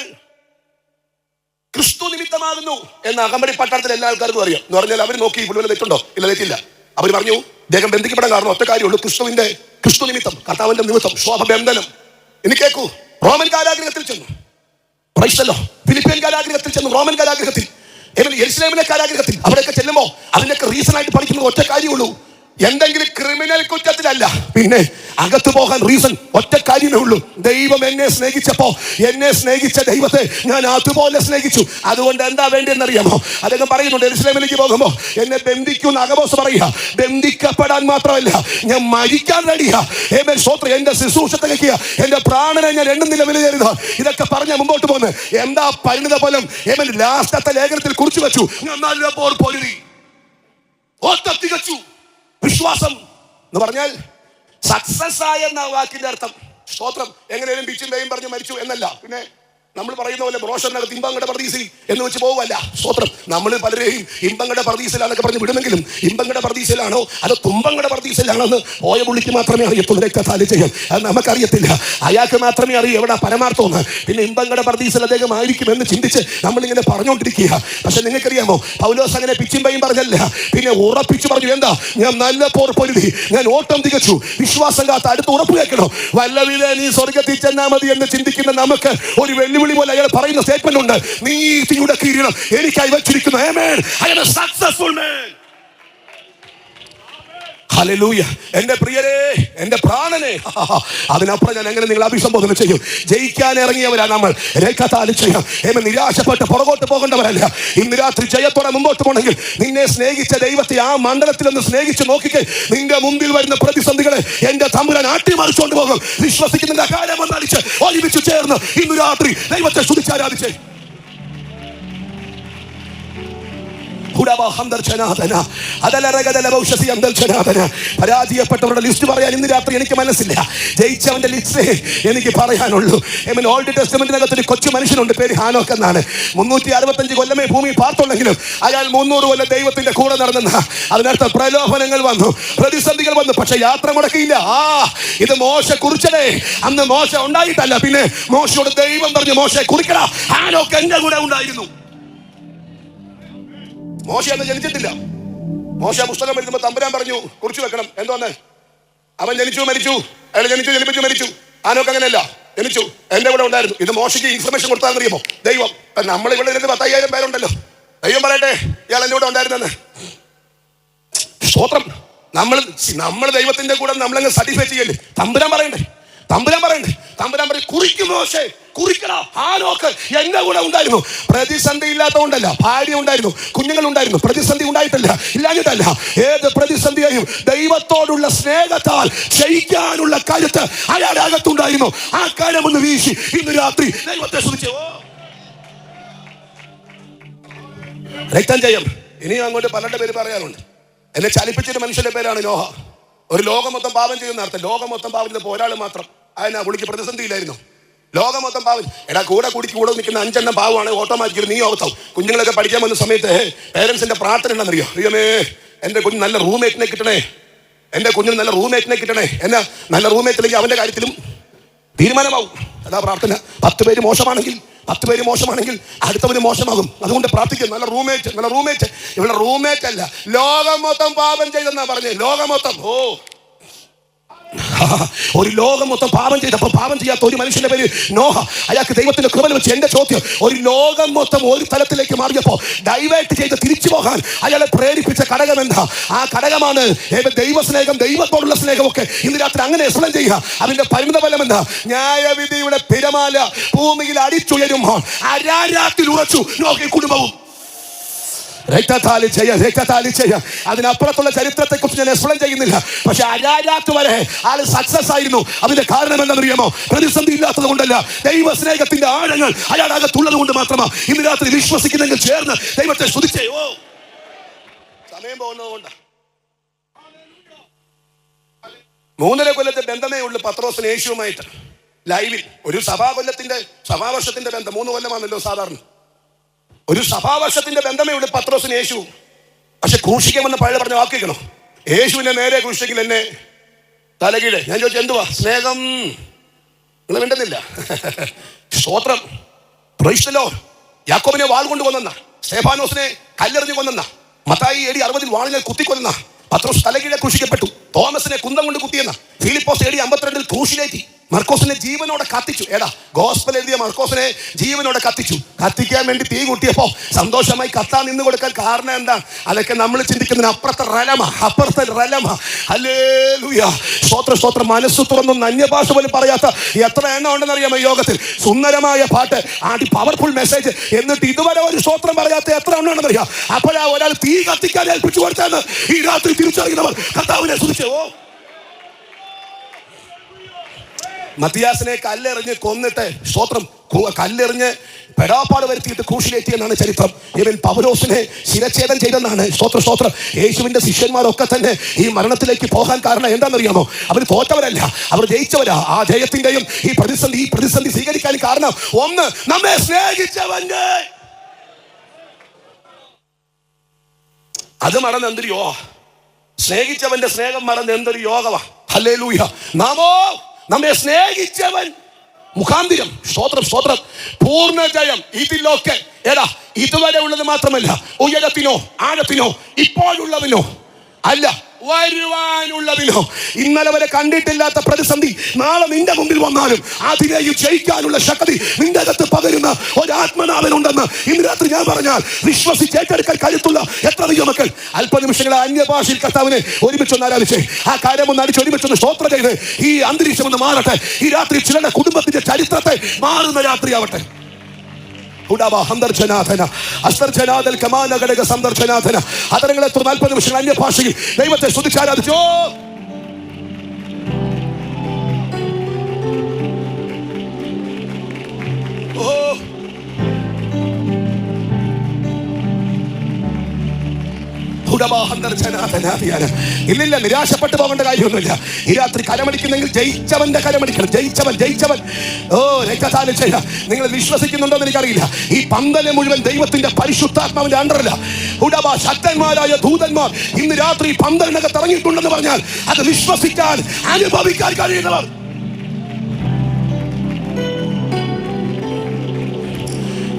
ക്രിസ്തു നിമിത്തമാകുന്നു എന്ന് അകമ്പടി പട്ടണത്തിൽ എല്ലാ ആൾക്കാർക്കും അറിയാം. എന്ന് പറഞ്ഞാൽ അവർ നോക്കി ഇവിടെ തെറ്റുണ്ടോ? ഇല്ല, തെറ്റില്ല. അവർ പറഞ്ഞു അദ്ദേഹം ബന്ധിക്കപ്പെടാൻ കാരണം ഒറ്റ കാര്യമുള്ളൂ, ക്രിസ്തു നിമിത്തം, കർത്താവിന്റെ നിമിത്തം. ബന്ധനം. ഇനി കേൾക്കൂ, റോമൻ കാരാഗൃഹത്തിൽ ചെന്നു. ഫിലിപ്പിയൻ കാരാഗൃഹത്തിൽ ചെന്നു, റോമൻ കാരാഗൃഹത്തിൽ, യെരുശലേമിലെ കാരാഗൃഹത്തിൽ. അവിടെയൊക്കെ ചെല്ലുമ്പോ അതിന്റെയൊക്കെ റീസൺ ആയിട്ട് പഠിക്കുന്നത് ഒറ്റ കാര്യമുള്ളൂ, എന്തെങ്കിലും ക്രിമിനൽ കുറ്റത്തിലല്ല, പിന്നെ അകത്ത് പോകാൻ റീസൺ ഒറ്റ കാര്യമേ ഉള്ളൂ. ദൈവം എന്നെ സ്നേഹിച്ചപ്പോ എന്നെ സ്നേഹിച്ച ദൈവത്തെ ഞാൻ അതുപോലെ സ്നേഹിച്ചു. അതുകൊണ്ട് എന്താ വേണ്ടിയെന്നറിയാമോ? അദ്ദേഹം പറയുന്നുണ്ട്, യെരുശലേമിലേക്ക് പോകുമ്പോ എന്നെ ബന്ധിക്കുന്ന അഗബോസ് പറയുക, ബന്ധിക്കപ്പെടാൻ മാത്രമല്ല ഞാൻ മരിക്കാൻ റെഡിയാ. എന്റെ ശുശ്രൂഷ തികയ്ക്കുക, എന്റെ പ്രാണനെ ഞാൻ എണ്ണുന്നില്ല വിലയേറുക. ഇതൊക്കെ പറഞ്ഞ മുമ്പോട്ട് പോകുന്നത് എന്താ? പരിണിത ഫലം ലാസ്റ്റത്തെ ലേഖനത്തിൽ കുറിച്ചു വെച്ചു, ഞാൻ നല്ല പോർ പൊരുതി തികച്ചു. വിശ്വാസം എന്ന് പറഞ്ഞാൽ സക്സസ് ആയെന്ന വാക്കിന്റെ അർത്ഥം. സ്തോത്രം. എങ്ങനെയും പിച്ചും പേയും പറഞ്ഞ് മരിച്ചു എന്നല്ല. പിന്നെ നമ്മൾ പറയുന്ന പോലെ ബ്രോഷറിനകത്ത് ഇമ്പങ്ങളുടെ പ്രതീസിൽ എന്ന് വെച്ച് പോകുമല്ല. സ്തോത്രം. നമ്മൾ പലരെയും ഇമ്പങ്ങളുടെ പ്രതീസിലാണെന്നൊക്കെ പറഞ്ഞ് വിടുമെങ്കിലും ഇമ്പങ്ങളുടെ പ്രതീസിലാണോ അതോ തുമ്പങ്ങളുടെ പ്രതീസിലാണോ എന്ന് പോയ പുള്ളിക്ക് മാത്രമേ അറിയത്തുള്ളൂ. രക്തത്താലി ചെയ്യാൻ അത് നമുക്കറിയത്തില്ല. അയാൾക്ക് മാത്രമേ അറിയൂ എവിടെ പരമാർത്ഥമെന്ന്. പിന്നെ ഇമ്പങ്ങളുടെ പ്രതീസിൽ അദ്ദേഹം ആയിരിക്കുമെന്ന് ചിന്തിച്ച് നമ്മളിങ്ങനെ പറഞ്ഞുകൊണ്ടിരിക്കുക. പക്ഷെ നിങ്ങൾക്കറിയാമോ, പൗലോസ് അങ്ങനെ പിച്ചും പേയും പറഞ്ഞല്ല, പിന്നെ ഉറപ്പിച്ചു പറഞ്ഞു, എന്താ? ഞാൻ നല്ല പോർ പൊരുതി, ഞാൻ ഓട്ടം തികച്ചു. വിശ്വാസം കാത്ത് അടുത്ത് ഉറപ്പ് കേൾക്കണോ? വല്ലവിധ നീ സ്വർഗത്തിൽ ചെന്നാ മതി എന്ന് ചിന്തിക്കുന്ന നമുക്ക് ഒരു വെല്ലുവിളി പോലെ അയാൾ പറയുന്ന സ്റ്റേറ്റ്മെന്റ് ഉണ്ട്, നീതിയുടെ കിരീടം എനിക്കായി വെച്ചിരിക്കുന്നു. ആമേൻ. I am a successful man. Hallelujah. എന്റെ പ്രിയരെ, എന്റെ പ്രാണനെ, അതിനപ്പുറം ഞാൻ എങ്ങനെ നിങ്ങൾ അഭിസംബോധന ചെയ്യും? ജയിക്കാൻ ഇറങ്ങിയവരാ നമ്മൾ. നിരാശപ്പെട്ട് പുറകോട്ട് പോകേണ്ടവരല്ല. ഇന്ന് രാത്രി ജയത്തോടെ മുമ്പോട്ട് പോകണമെങ്കിൽ നിന്നെ സ്നേഹിച്ച ദൈവത്തെ ആ മണ്ഡലത്തിൽ ഒന്ന് സ്നേഹിച്ച് നോക്കിക്കേ. നിന്റെ മുമ്പിൽ വരുന്ന പ്രതിസന്ധികളെ എന്റെ തമ്പുരാൻ ആട്ടിമറിച്ചുകൊണ്ട് പോകും. വിശ്വസിക്കുന്നതിന്റെ കാര്യം ഒന്നടിച്ച് ഒരുമിച്ച് ചേർന്ന് ഇന്ന് രാത്രി ദൈവത്തെ സ്തുതിച്ചാരാധിച്ചേ. പരാജയപ്പെട്ടവരുടെ ലിസ്റ്റ് പറയാൻ ഇന്ന് രാത്രി എനിക്ക് മനസ്സില്ല. ജയിച്ചവന്റെ ലിസ്റ്റ് എനിക്ക് പറയാനുള്ളൂ. ഓൾഡ് ടെസ്റ്റമെന്റിനകത്ത് ഒരു കൊച്ചു മനുഷ്യനുണ്ട്, പേര് ഹാനോക്ക് എന്നാണ്. 365 കൊല്ലമേ ഭൂമി പാർത്തുള്ളെങ്കിലും അയാൾ 300 കൊല്ലം ദൈവത്തിന്റെ കൂടെ നടന്നെന്ന. അതിനർത്ഥം പ്രലോഭനങ്ങൾ വന്നു, പ്രതിസന്ധികൾ വന്നു, പക്ഷെ യാത്ര മുടക്കിയില്ല. ഇത് മോശ കുറിച്ചതേ. അന്ന് മോശ ഉണ്ടായിട്ടല്ല, പിന്നെ മോശയോട് ദൈവം പറഞ്ഞു, മോശയെ കുറിക്കടാ, ഹാനോക്ക് എന്റെ കൂടെ ഉണ്ടായിരുന്നു. മോശ അന്ന് ജനിച്ചിട്ടില്ല. മോശ പുസ്തകം എഴുതുമ്പോൾ തമ്പുരാൻ പറഞ്ഞു കുറിച്ചു വെക്കണം. എന്തോന്ന്? അവൻ ജനിച്ചു മരിച്ചു, അയാൾ ജനിച്ചു ജനിപ്പിച്ചു മരിച്ചു. ഹാനോക്ക് അങ്ങനെയല്ല, ജനിച്ചു, എന്റെ കൂടെ ഉണ്ടായിരുന്നു. ഇത് മോശയ്ക്ക് ഇൻഫർമേഷൻ കൊടുത്താന്നറിയുമോ? ദൈവം. നമ്മളിവിടെ 10,000 പേരുണ്ടല്ലോ. ദൈവം പറയട്ടെ ഇയാൾ എന്റെ കൂടെ ഉണ്ടായിരുന്നെന്ന്. സ്തോത്രം. നമ്മൾ ദൈവത്തിന്റെ കൂടെ നമ്മളങ്ങ് സർട്ടിഫൈ ചെയ്യല്ലേ? തമ്പുരാൻ പറയണ്ടേ? തമ്പുരാൻ പറയും കുറിക്കും മോശേ, കുറിക്കടാ, ഹാനോക്ക് എന്റെ കൂടെ ഉണ്ടായിരുന്നു. പ്രതിസന്ധി ഇല്ലാത്തതുകൊണ്ടല്ല, ഭാര്യ ഉണ്ടായിരുന്നു, കുഞ്ഞുങ്ങൾ ഉണ്ടായിരുന്നു. പ്രതിസന്ധി ഉണ്ടായിട്ടില്ല, ഇല്ലാഞ്ഞിട്ടല്ല. ഏത് പ്രതിസന്ധിയെയും ദൈവത്തോടുള്ള സ്നേഹത്താൽ ജയിക്കാനുള്ള കരുത്ത് അയാളുടെ അകത്തുണ്ടായിരുന്നു. ആ കാര്യം ഒന്ന് വീശി ഇന്ന് രാത്രി ദൈവത്തെ സ്തുതിച്ചു. രക്തം ജയം. ഇനിയും അങ്ങോട്ട് പലരുടെ പേര് പറയാനുണ്ട്. എന്നെ ചലിപ്പിച്ചൊരു മനുഷ്യന്റെ പേരാണ് നോഹ. ഒരു ലോകം മൊത്തം പാപം ചെയ്യുന്ന അർത്ഥം. ലോകം മൊത്തം പാപം ചെയ്തപ്പോൾ ഒരാൾ മാത്രം, അതിനാ പുള്ളിക്ക് പ്രതിസന്ധിയില്ലായിരുന്നു. ലോകം മൊത്തം പാവം. കൂടെ നിൽക്കുന്ന 5 എണ്ണം പാവമാണ്. ഓട്ടോമാറ്റിക്കലി നീ ഓർത്താവും. കുഞ്ഞുങ്ങളൊക്കെ പഠിക്കാൻ വന്ന സമയത്ത് പേരൻസിന്റെ പ്രാർത്ഥന എന്താണെന്നറിയോ? അറിയാമേ, എന്റെ കുഞ്ഞ് നല്ല റൂംമേറ്റിനെ കിട്ടണേ, എൻ്റെ കുഞ്ഞിന് നല്ല റൂംമേറ്റിനെ കിട്ടണേ. എന്നാ നല്ല റൂംമേറ്റില്ലെങ്കിൽ അവൻ്റെ കാര്യത്തിലും തീരുമാനമാവും. അതാ പ്രാർത്ഥന. 10 പേര് മോശമാണെങ്കിൽ അടുത്തവര് മോശമാകും. അതുകൊണ്ട് പ്രാർത്ഥിക്കും, നല്ല റൂംമേറ്റ്. ഇവിടെ റൂംമേറ്റ് അല്ല, ലോകം മൊത്തം പാപം ചെയ്തെന്നാ പറഞ്ഞേ. ലോകം മൊത്തം. ഒരു ലോകം മൊത്തം പാപം ചെയ്തപ്പോൾ പാപം ചെയ്യാത്ത ഒരു മനുഷ്യന്റെ പേര് നോഹ. അയാൾക്ക് ദൈവത്തിന്റെ കൃപ വെച്ച് എന്റെ ചോദ്യം, ഒരു ലോകം മൊത്തം ഒരു തലത്തിലേക്ക് മാറിയപ്പോൾ ഡൈവേർട്ട് ചെയ്ത് തിരിച്ചു പോകാൻ അയാളെ പ്രേരിപ്പിച്ച ഘടകം എന്താ? ആ ഘടകമാണ് ദൈവസ്നേഹം, ദൈവത്തോടുള്ള സ്നേഹമൊക്കെ. ഇന്ന് രാത്രി അങ്ങനെ എക്സ്പ്ലെയിൻ ചെയ്യുക. അതിന്റെ പരിണിത ഫലം എന്താ? ന്യായവിധിയുടെ തിരമാല ഭൂമിയിൽ അടിച്ചുയരുമ്പോൾ അരാരാത്തിൽ ഉറച്ചു നോക്കി കുടുംബവും. അതിനപ്പുറത്തുള്ള ചരിത്രത്തെ കുറിച്ച് ഞാൻ എക്സ്പ്ലെയിൻ ചെയ്യുന്നില്ല. പക്ഷെ അരാരാത്ത് വരെ ആള് സക്സസ് ആയിരുന്നു. അതിന്റെ കാരണം എന്താണെന്നറിയാമോ? പ്രതിസന്ധി ഇല്ലാത്തത് കൊണ്ടല്ല, ദൈവസ്നേഹത്തിന്റെ ആഴങ്ങൾ അയാളകത്തുള്ളത് കൊണ്ട് മാത്രമാണ്. ഇന്ന് രാത്രി വിശ്വസിക്കുന്നെങ്കിൽ ചേർന്ന് ദൈവത്തെ സ്തുതിച്ചേ. സമയം പോകുന്നത് കൊണ്ടാണ്. 3.5 കൊല്ലത്തെ ബന്ധമേ ഉള്ളൂ പത്രോസിന് യേശുവുമായിട്ട്. ലൈവിൽ ഒരു സഭാവർഷത്തിന്റെ ബന്ധം 3 കൊല്ലമാണല്ലോ സാധാരണ. ഒരു സഭാവർഷത്തിന്റെ ബന്ധമേ ഉള്ളൂ പത്രോസിന് യേശു. പക്ഷെ ക്രൂശിക്കാമെന്ന് പഴയ പറഞ്ഞ വാക്കിക്കണോ? യേശുവിനെ നേരെ ക്രൂശിക്കില്ല, എന്നെ തലകീഴ്. ഞാൻ ചോദിച്ചു, എന്തുവാ സ്നേഹം? നിങ്ങൾ മിണ്ടുന്നില്ല. സ്തോത്രം. Praise the Lord. യാക്കോബിനെ വാൾ കൊണ്ട് കൊന്നെന്ന, സ്തെഫാനോസിനെ കല്ലെറിഞ്ഞു കൊന്നെന്ന, മത്തായി AD 60 വാളിനെ കുത്തിക്കൊന്ന, പത്രോസ് തലകീഴെ ക്രൂശിക്കപ്പെട്ടു. തോമസിനെ കുന്തം കൊണ്ട് കുത്തിയെന്ന, ഫിലിപ്പോസ് AD 52 ക്രൂശിലേറ്റി. മർക്കോസിനെ ജീവനോടെ കത്തിച്ചു. ഗോസ്പൽ എഴുതിയ മർക്കോസിനെ ജീവനോടെ കത്തിക്കാൻ വേണ്ടി തീ കൂട്ടിയപ്പോ സന്തോഷമായി കത്താൻ നിന്ന് കൊടുക്കാൻ കാരണം എന്താ? അതൊക്കെ നമ്മൾ ചിന്തിക്കുന്നതിന് അപ്പുറത്തെ റലമ. ഹല്ലേലൂയ. സ്തോത്രം. മനസ്സ് തുറന്നൊന്നും അന്യഭാഷ പോലും പറയാത്ത എത്ര എണ്ണം ഉണ്ടെന്ന് അറിയാമോ യോഗത്തിൽ? സുന്ദരമായ പാട്ട്, പവർഫുൾ മെസ്സേജ്, എന്നിട്ട് ഇതുവരെ ഒരു സ്തോത്രം പറയാത്ത എത്ര എണ്ണം ഉണ്ടെന്ന് അറിയാം. അപ്പോഴാ ഒരാൾ തീ കത്തിക്കാൻ ഏൽപ്പിച്ചു കൊടുത്തെന്ന് ഈ രാത്രി തിരിച്ചറിയുന്നവർ കർത്താവിനെ സ്തുതിച്ചു. മത്തിയാസിനെ കല്ലെറിഞ്ഞ് കൊന്നിട്ട്, സ്തോത്രം, കല്ലെറിഞ്ഞ് പെടാപ്പാട് വരുത്തിയിട്ട് ക്രൂശിലേറ്റി എന്നാണ് ചരിത്രം. ഇവൻ പൗലോസിനെ ശിരച്ഛേദം ചെയ്തെന്നാണ്. സ്തോത്രം. യേശുവിന്റെ ശിഷ്യന്മാരൊക്കെ തന്നെ ഈ മരണത്തിലേക്ക് പോകാൻ കാരണം എന്താണെന്നറിയാമോ? അവർ തോറ്റവരല്ല, അവർ ജയിച്ചവരാ. ആ ജയത്തിന്റെയും ഈ പ്രതിസന്ധി സ്വീകരിക്കാൻ കാരണം ഒന്ന്, നമ്മെ സ്നേഹിച്ചവന്റെ അത് മറന്ന് എന്തൊരു യോഗ. സ്നേഹിച്ചവന്റെ സ്നേഹം മറന്ന് എന്തൊരു യോഗമാ. ഹല്ലേലൂയ. നമ്മെ സ്നേഹിച്ചവൻ മുഖാന്തിരം. സ്തോത്രം. പൂർണ്ണ ജയം ഇതിലൊക്കെ. ഇതുവരെ ഉള്ളത് മാത്രമല്ല, ഉയരത്തിനോ ആഴത്തിനോ ഇപ്പോഴുള്ളതിനോ അല്ല, വരുവാനുള്ളതിനോ. ഇന്നലെ വരെ കണ്ടിട്ടില്ലാത്ത പ്രതിസന്ധി നാളെ നിന്റെ മുമ്പിൽ വന്നാലും അതിനെയും ജയിക്കാനുള്ള ശക്തി നിന്റെ അകത്ത് പകരുന്ന ഒരാത്മനാഥനുണ്ടെന്ന് ഇന്ന് രാത്രി ഞാൻ പറഞ്ഞാൽ വിശ്വസിച്ച് ഏറ്റെടുക്കാൻ കരുത്തുള്ള എത്ര ദൈവമക്കൾ. അല്പനിമിഷങ്ങളെ അന്യഭാഷയിൽ കർത്താവിനെ ഒരുമിച്ചൊന്ന് ആരാധിച്ചേ. ആ കാര്യമൊന്ന് അടിച്ച് ഒരുമിച്ചൊന്ന് സ്തോത്രം ചെയ്ത് ഈ അന്തരീക്ഷം ഒന്ന് മാറട്ടെ. ഈ രാത്രി ചിലരുടെ കുടുംബത്തിന്റെ ചരിത്രത്തെ മാറുന്ന രാത്രിയാവട്ടെ. അതരങ്ങളെ 40 നിമിഷങ്ങൾ അന്യഭാഷയിൽ ദൈവത്തെ സ്തുതിച്ചാരാധിച്ചോ. ഇല്ലില്ല, നിരാശപ്പെട്ടു പോകേണ്ട കാര്യമൊന്നുമില്ല. ഈ രാത്രി കരമടിക്കുന്നെങ്കിൽ ജയിച്ചവന്റെ കരമടിക്കണം. ജയിച്ചവൻ. നിങ്ങൾ വിശ്വസിക്കുന്നുണ്ടോ എന്ന് എനിക്കറിയില്ല. ഈ പന്തല് മുഴുവൻ ദൈവത്തിന്റെ പരിശുദ്ധാത്മാവിന്റെ അണ്ടറല്ല. ശക്തന്മാരായ ദൂതന്മാർ ഇന്ന് രാത്രി പന്തലിനകത്ത് ഇറങ്ങിയിട്ടുണ്ടെന്ന് പറഞ്ഞാൽ അത് വിശ്വസിക്കാൻ, അനുഭവിക്കാൻ കഴിയുന്നവർ.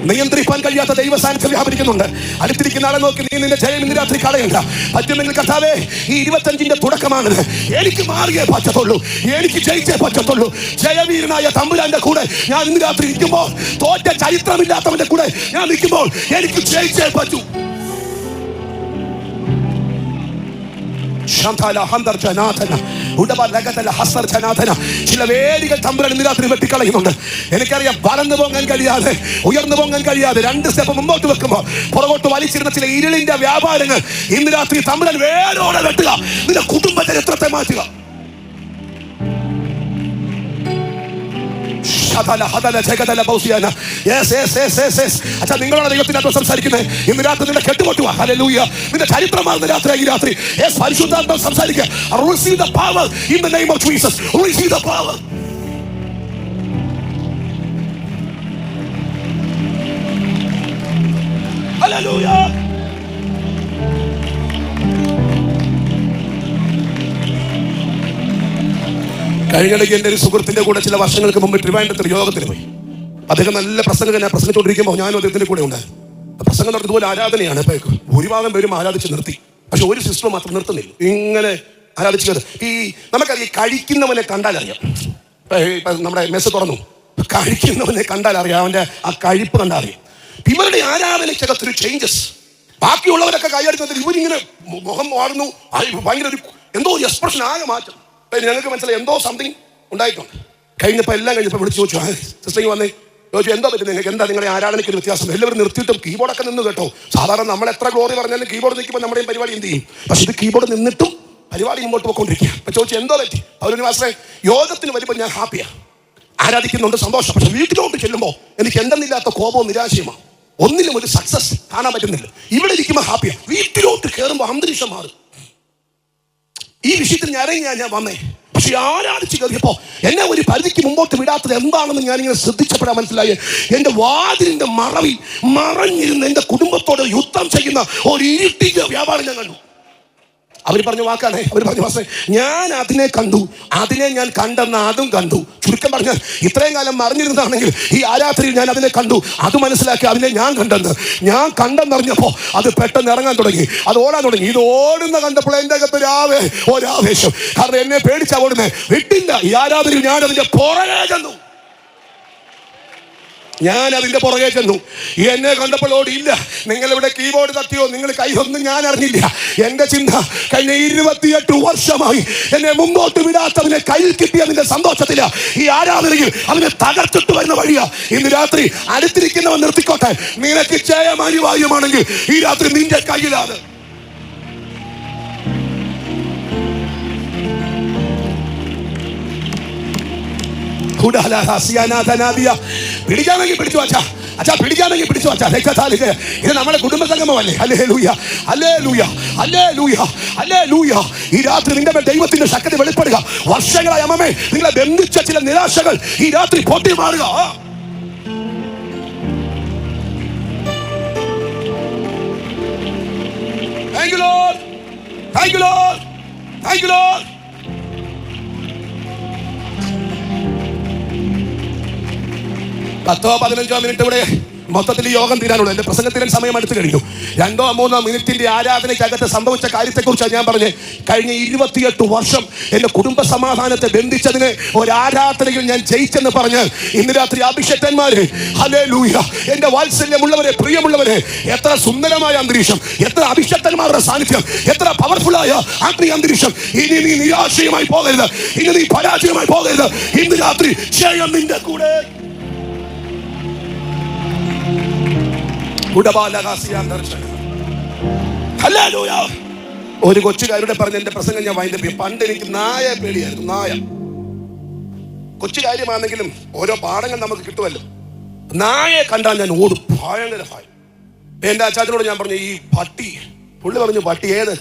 നിയന്ത്രിക്കാൻ കഴിയാത്ത ദൈവ സാന്നിധ്യം വ്യാപരിക്കുന്നുണ്ട്. അടുത്തിരിക്കുന്ന ആളെ നോക്കി, നീ നിന്റെ ജയം ഇന്ന് രാത്രി കളയണ്ട. പറ്റുമെങ്കിൽ കർത്താവേ, ഈ 25ന്റെ തുടക്കമാണിത്. എനിക്ക് മാറിയേ പറ്റത്തുള്ളൂ, എനിക്ക് ജയിച്ചേ പറ്റത്തുള്ളൂ. ജയവീരനായ തമ്പുരാന്റെ കൂടെ ഞാൻ ഇന്ന് രാത്രി നിൽക്കുമ്പോൾ, തോറ്റ ചരിത്രമില്ലാത്തവന്റെ കൂടെ ഞാൻ നിൽക്കുമ്പോൾ എനിക്ക് ജയിച്ചേ പറ്റൂ. ചില വേദികൾ തമ്പുരാൻ ഇന്ന് രാത്രി വെട്ടിക്കളയുന്നുണ്ട്. എനിക്കറിയാം, വളർന്നു പോകാൻ കഴിയാതെ, ഉയർന്നു പോകാൻ കഴിയാതെ 2 സ്റ്റെപ്പ് മുമ്പോട്ട് വെക്കുമ്പോൾ പുറകോട്ട് വലിച്ചിരുന്ന ചില ഇരുളിന്റെ വ്യാപാരങ്ങൾ ഇന്ന് രാത്രി തമ്പുരാൻ വേരോടെ വെട്ടുക. നിന്റെ കുടുംബ ചരിത്രത്തെ മാറ്റുക. നിങ്ങളാണ് ദൈവത്തിനകത്ത് സംസാരിക്കുന്നത്. ഇന്ന് രാത്രി നിന്റെ കെട്ടുപൊട്ടുക. ഹല്ലേലൂയ. നിന്റെ ചരിത്രമാണ് രാത്രി രാത്രി പരിശുദ്ധാത്മാവ് സംസാരിക്കുക. Receive the power in the name of Jesus. Receive the power. Hallelujah. കഴിഞ്ഞിടയ്ക്ക് എൻ്റെ ഒരു സുഹൃത്തിന്റെ കൂടെ ചില വർഷങ്ങൾക്ക് മുമ്പ് ട്രിവാൻഡ്രത്തിൽ യോഗത്തിന് പോയി. അദ്ദേഹം നല്ല പ്രസംഗം പ്രസംഗിച്ചുകൊണ്ടിരിക്കുമ്പോൾ ഞാനും അദ്ദേഹത്തിന്റെ കൂടെ ഉണ്ടായിരുന്നു. പ്രസംഗം നടത്തുപോലെ ആരാധനയാണ്. ഇപ്പൊ ഭൂരിഭാഗം പേരും ആരാധിച്ച് നിർത്തി. പക്ഷെ ഒരു സിസ്റ്റർ മാത്രം നിർത്തുന്നില്ല, ഇങ്ങനെ ആരാധിച്ച് കയറി. നമുക്കറിയാം, കഴിക്കുന്നവനെ കണ്ടാൽ അറിയാം. നമ്മുടെ മെസ്സ് തുറന്നു, കഴിക്കുന്നവനെ കണ്ടാൽ അറിയാം, അവന്റെ ആ കഴിപ്പ് കണ്ടാൽ അറിയാം. ഇവരുടെ ആരാധനയ്ക്കകത്തൊരു ചേഞ്ചസ്. ബാക്കിയുള്ളവരൊക്കെ കൈയടിച്ചതിൽ ഇവരിങ്ങനെ മുഖം മാറുന്നു, ഭയങ്കര ഒരു എന്തോ ഒരു എക്സ്പ്രഷൻ ആകെ മാറ്റം. ഞങ്ങൾക്ക് മനസ്സിലായി എന്തോ സംതിങ് ഉണ്ടായിട്ടുണ്ട്. കഴിഞ്ഞപ്പോൾ എല്ലാം കഴിഞ്ഞപ്പോൾ വിളിച്ചു ചോദിച്ചു, സിസ്റ്ററിങ് വന്നേ, ചോദിച്ചു എന്താ പറ്റും നിങ്ങൾക്ക്, എന്താ നിങ്ങളുടെ ആരാധനയ്ക്ക് ഒരു വ്യത്യാസം? എല്ലാവരും നിർത്തിയിട്ടും കീബോർഡൊക്കെ നിന്ന് കേട്ടോ. സാധാരണ നമ്മൾ എത്ര ഗ്ലോറി പറഞ്ഞാലും കീബോർഡ് നിൽക്കുമ്പോൾ നമ്മുടെയും പരിപാടി എന്ത് ചെയ്യും? പക്ഷെ ഇത് കീബോർഡ് നിന്നിട്ടും പരിപാടി മുമ്പോട്ട് പോയിക്കൊണ്ടിരിക്കുക. അപ്പൊ ചോദിച്ചു എന്തോ പറ്റി? അവരൊരു മാസം യോഗത്തിന് വരുമ്പോൾ ഞാൻ ഹാപ്പിയാണ്, ആരാധിക്കുന്നുണ്ട്, സന്തോഷം. പക്ഷെ വീട്ടിലോട്ട് ചെല്ലുമ്പോൾ എനിക്ക് എന്തെന്നില്ലാത്ത കോപവും നിരാശയുമാണ്. ഒന്നിലും ഒരു സക്സസ് കാണാൻ പറ്റുന്നില്ല. ഇവിടെ ഇരിക്കുമ്പോൾ ഹാപ്പിയാണ്, വീട്ടിലോട്ട് കയറുമ്പോൾ അന്തരീക്ഷം മാറും. ഈ വിഷയത്തിൽ ഞാൻ വന്നേ. പക്ഷെ ആരാധിച്ച് കയറിയപ്പോ എന്നെ ഒരു പരിധിക്ക് മുമ്പോട്ട് വിടാത്തത് എന്താണെന്ന് ഞാനിങ്ങനെ ശ്രദ്ധിച്ചപ്പോഴാണ് മനസ്സിലായി. എന്റെ വാതിലിന്റെ മറവിൽ മറഞ്ഞിരുന്ന് എന്റെ കുടുംബത്തോട് യുദ്ധം ചെയ്യുന്ന ഒരു ഇരുട്ടിന്റെ വ്യാപാരം ഞാൻ കണ്ടു. അവർ പറഞ്ഞ വാക്കാണ്, അവർ പറഞ്ഞ വാസേ, ഞാൻ അതിനെ കണ്ടു, അതിനെ ഞാൻ കണ്ടെന്ന് അതും കണ്ടു. ചുരുക്കം പറഞ്ഞാൽ ഇത്രയും കാലം മറിഞ്ഞിരുന്നതാണെങ്കിൽ ഈ ആരാധനയിൽ ഞാൻ അതിനെ കണ്ടു, അത് മനസ്സിലാക്കി അതിനെ ഞാൻ കണ്ടെന്നറിഞ്ഞപ്പോ അത് പെട്ടെന്ന് ഇറങ്ങാൻ തുടങ്ങി, അത് ഓടാൻ തുടങ്ങി. ഇത് ഓടുന്ന കണ്ടപ്പോൾ എൻ്റെ അകത്ത് ഒരാവേശം. കാരണം എന്നെ പേടിച്ചാ ഓടുന്നേ, വിട്ടില്ല. ഈ ആരാധനയിൽ ഞാൻ അതിന്റെ പുറകെ ചെന്നു. എന്നെ കണ്ടപ്പോൾ ഓടിയില്ല. നിങ്ങളിവിടെ കീബോർഡ് തട്ടിയോ നിങ്ങൾ കൈയൊന്നും ഞാൻ അറിഞ്ഞില്ല. എന്റെ ചിന്ത കഴിഞ്ഞ 28 വർഷമായി എന്നെ മുമ്പോട്ട് വിടാത്തവനെ കയ്യിൽ കിട്ടിയതിന്റെ സന്തോഷത്തില ഈ ആരാധനയിൽ അവനെ തകർത്തിട്ട് വരുന്ന വഴിയാ. ഇന്ന് രാത്രി അടുത്തിരിക്കുന്നവൻ നിർത്തിക്കോട്ടെ, നിനക്ക് ജയം അനിവാര്യമാണെങ്കിൽ ഈ രാത്രി നിന്റെ കയ്യിലാണ്. പിടിക്കാമെങ്കിൽ പിടിച്ചു വച്ചാ, പിടിക്കാമെങ്കിൽ പിടിച്ചു വച്ചാ. ഇത് നമ്മുടെ കുടുംബ സംഗമമല്ലേ? Hallelujah, hallelujah, hallelujah, hallelujah. ഈ രാത്രി നിന്റെ മേൽ ദൈവത്തിന്റെ ശക്തി വെളിപ്പെടുക. വർഷങ്ങളായി അമ്മേ നിങ്ങളെ ബന്ധിച്ച ചില നിരാശകൾ ഈ രാത്രി പൊട്ടി മാറുക. Thank you Lord, thank you Lord, thank you Lord. 10-15 minute ഇവിടെ മൊത്തത്തിൽ യോഗം തീരാനുള്ളൂ. എൻ്റെ പ്രസംഗത്തിന് സമയം അടുത്ത് കഴിഞ്ഞു. 2-3 മിനിറ്റിന്റെ ആരാധനയ്ക്കകത്ത് സംഭവിച്ച കാര്യത്തെക്കുറിച്ചാണ് ഞാൻ പറഞ്ഞത്. കഴിഞ്ഞ 28 വർഷം എൻ്റെ കുടുംബ സമാധാനത്തെ ബന്ധിച്ചതിന് ഒരാരാധനയിൽ ഞാൻ ജയിച്ചെന്ന് പറഞ്ഞ് ഇന്ന് രാത്രി അഭിഷേകന്മാരെ, ഹല്ലേലൂയ, എൻ്റെ വാത്സല്യമുള്ളവരെ, പ്രിയമുള്ളവരെ, എത്ര സുന്ദരമായ അന്തരീക്ഷം, എത്ര അഭിഷേകന്മാരുടെ സാന്നിധ്യം, എത്ര പവർഫുള്ളായ ആത്മീയ അന്തരീക്ഷം. ഇനി നീ നിരാശയുമായി പോകരുത്, ഇനി നീ പരാജയമായി പോകരുത്. ഇന്ന് രാത്രി ജയം നിന്റെ കൂടെ. ഒരു കൊച്ചുകാരുടെ പറഞ്ഞ എന്റെ പ്രസംഗം ഞാൻ വൈൻഡപ്പ്. പണ്ട് എനിക്ക് നായ പേടിയായിരുന്നു. നായ കൊച്ചു കാര്യമാണെങ്കിലും ഓരോ പാഠങ്ങൾ നമുക്ക് കിട്ടുമല്ലോ. നായെ കണ്ടാൽ ഞാൻ ഓടും, ഭയങ്കര ഭയം. എന്റെ അച്ചാച്ചനോട് ഞാൻ പറഞ്ഞു ഈ പട്ടി, പുള്ളി പറഞ്ഞു പട്ടി ഏത്?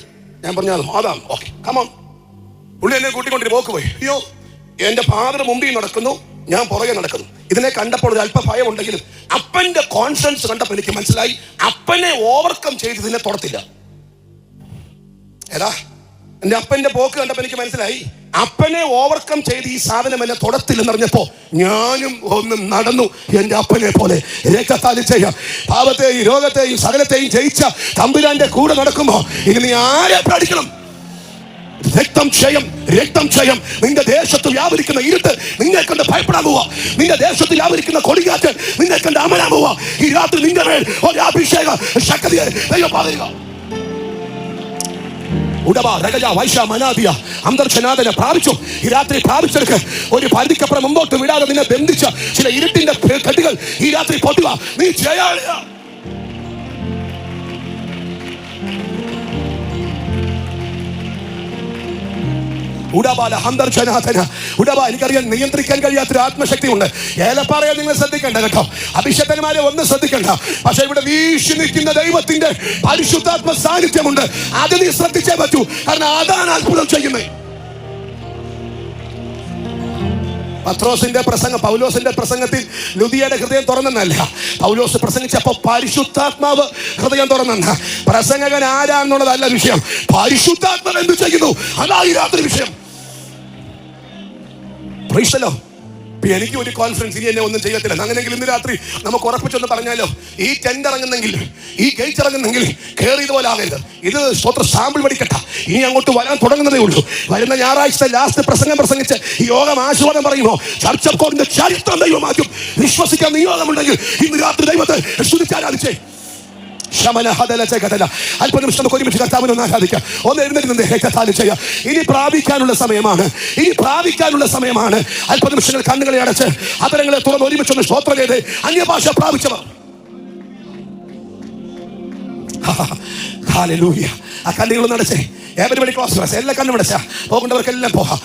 ഞാൻ പറഞ്ഞു അതാണ്. Okay come on. പുള്ളി എന്നെ കൂട്ടിക്കൊണ്ടിട്ട് പോക്ക് പോയി. അയ്യോ, എന്റെ ഫാദർ മുമ്പിൽ നടക്കുന്നു, ഞാൻ പുറകെ നടക്കുന്നു. ഇതിനെ കണ്ടപ്പോൾ ഒരു അല്പ ഭയം ഉണ്ടെങ്കിലും അപ്പന്റെ കോൺഫിഡൻസ് കണ്ടപ്പോൾ എനിക്ക് മനസ്സിലായി അപ്പനെ ഓവർകം ചെയ്ത് ഇതിനെ തൊടത്തില്ല. ഏതാ എന്റെ അപ്പന്റെ പോക്ക് കണ്ടപ്പോൾ എനിക്ക് മനസ്സിലായി അപ്പനെ ഓവർകം ചെയ്ത് ഈ സാധനം എന്നെ തൊടത്തില്ലെന്നറിഞ്ഞപ്പോ ഞാനും ഒന്ന് നടന്നു എന്റെ അപ്പനെ പോലെ. രക്തത്താൽ ചെയ്യാം പാപത്തെയും രോഗത്തെയും സകലത്തെയും ജയിച്ച തമ്പുരാന്റെ കൂടെ നടക്കുമ്പോ ഇനി നീ ആരെ പഠിക്കണം? രക്തം ക്ഷയം. നിന്റെ ദേശത്ത് വ്യാപരിക്കുന്ന ഇരുട്ട് നിന്നെ കണ്ട് ഭയപ്പെടാൻ പോവാ. നിന്റെ ദേശത്ത് വ്യാപരിക്കുന്ന കൊടികാറ്റ് നിന്നെ കണ്ട് അമരാൻ പോവാ. ഈ രാത്രി നിന്റെ മേൽ ഒരു അഭിഷേക ശക്തിയെ ദൈവം പകരുക. അന്തർജനാഥനെ പ്രാപിച്ചു. ഈ രാത്രി പ്രാപിച്ചെടുക്ക്. ഒരു പരിധിക്കപ്പുറം മുമ്പോട്ട് വിടാതെ നിന്നെ ബന്ധിച്ച ചില ഇരുട്ടിന്റെ കെട്ടുകൾ ഈ രാത്രി പൊട്ടുക. നീ ജയാളിയാ. എനിക്കറിയാൻ നിയന്ത്രിക്കാൻ കഴിയാത്തൊരു ആത്മശക്തി ഉണ്ട്. ഏലപ്പാറയെ നിങ്ങൾ ശ്രദ്ധിക്കണ്ട കേട്ടോ, അഭിഷേകന്മാരെ ഒന്നും ശ്രദ്ധിക്കണ്ട. പക്ഷെ ഇവിടെ വീശി നിൽക്കുന്ന ദൈവത്തിന്റെ പരിശുദ്ധാത്മ സാന്നിധ്യമുണ്ട്. അത് നീ ശ്രദ്ധിച്ചേ പറ്റൂ, കാരണം അതാണ് അത്ഭുതം ചെയ്യുന്നത്. പത്രോസിന്റെ പ്രസംഗം, പൗലോസിന്റെ പ്രസംഗത്തിൽ ലുദിയയുടെ ഹൃദയം തുറന്നെന്നല്ല, പൗലോസ് പ്രസംഗിച്ചപ്പോ പരിശുദ്ധാത്മാവ് ഹൃദയം തുറന്നെന്ന. പ്രസംഗകൻ ആരാന്നുള്ളതല്ല വിഷയം, പരിശുദ്ധാത്മാവ് എന്ത് ചെയ്യുന്നു അതാ ഈ രാത്രി വിഷയം. Praise the Lord. എനിക്ക് ഒരു കോൺഫിഡൻസ്, ഇനി എന്നെ ഒന്നും ചെയ്യത്തില്ല. അങ്ങനെയെങ്കിൽ ഇന്ന് രാത്രി നമുക്ക് ഉറപ്പിച്ചൊന്ന് പറഞ്ഞാലോ, ഈ ടെന്റ് ഇറങ്ങുന്നെങ്കിൽ, ഈ ഗേറ്റ് ഇറങ്ങുന്നെങ്കിൽ കയറിയതുപോലെ ആകരുത്. ഇത് സ്വത്ര സാമ്പിൾ പഠിക്കട്ട. ഇനി അങ്ങോട്ട് വരാൻ തുടങ്ങുന്നതേ ഉള്ളൂ. വരുന്ന ഞായറാഴ്ച ലാസ്റ്റ് പ്രസംഗിച്ച് ഈ യോഗം ആശീർവാദം പറയുമോ, ചർച്ച് ഓഫ് ഗോഡിന്റെ ചരിത്രം ദൈവം മാറ്റും. വിശ്വസിക്കാൻ നിയോഗമുണ്ടെങ്കിൽ ഇന്ന് രാത്രി ദൈവത്തെ സ്തുതിച്ചാരാധിച്ചേ. അല്പനിമിഷം നമുക്ക് ഒരുമിച്ച് കർത്താവിനെ ഒന്ന് ആരാധിക്കാം. ഒന്ന് എഴുന്നേറ്റ് ഇനി പ്രാപിക്കാനുള്ള സമയമാണ്, ഇനി പ്രാപിക്കാനുള്ള സമയമാണ്. അല്പനിമിഷങ്ങൾ കണ്ണുകളെ അടച്ച് അതരങ്ങളെ തുറന്ന് ഒരുമിച്ചൊന്ന് സ്തോത്രം ചെയ്ത് അന്യഭാഷ പ്രാപിച്ചവർ. ഹല്ലേലൂയ. ആ കണ്ണുകളൊന്ന് അടച്ചേ. Everybody close your eyes. എല്ലാ കണ്ണും അടച്ചാ. പോകേണ്ടവർക്കെല്ലാം പോകാം.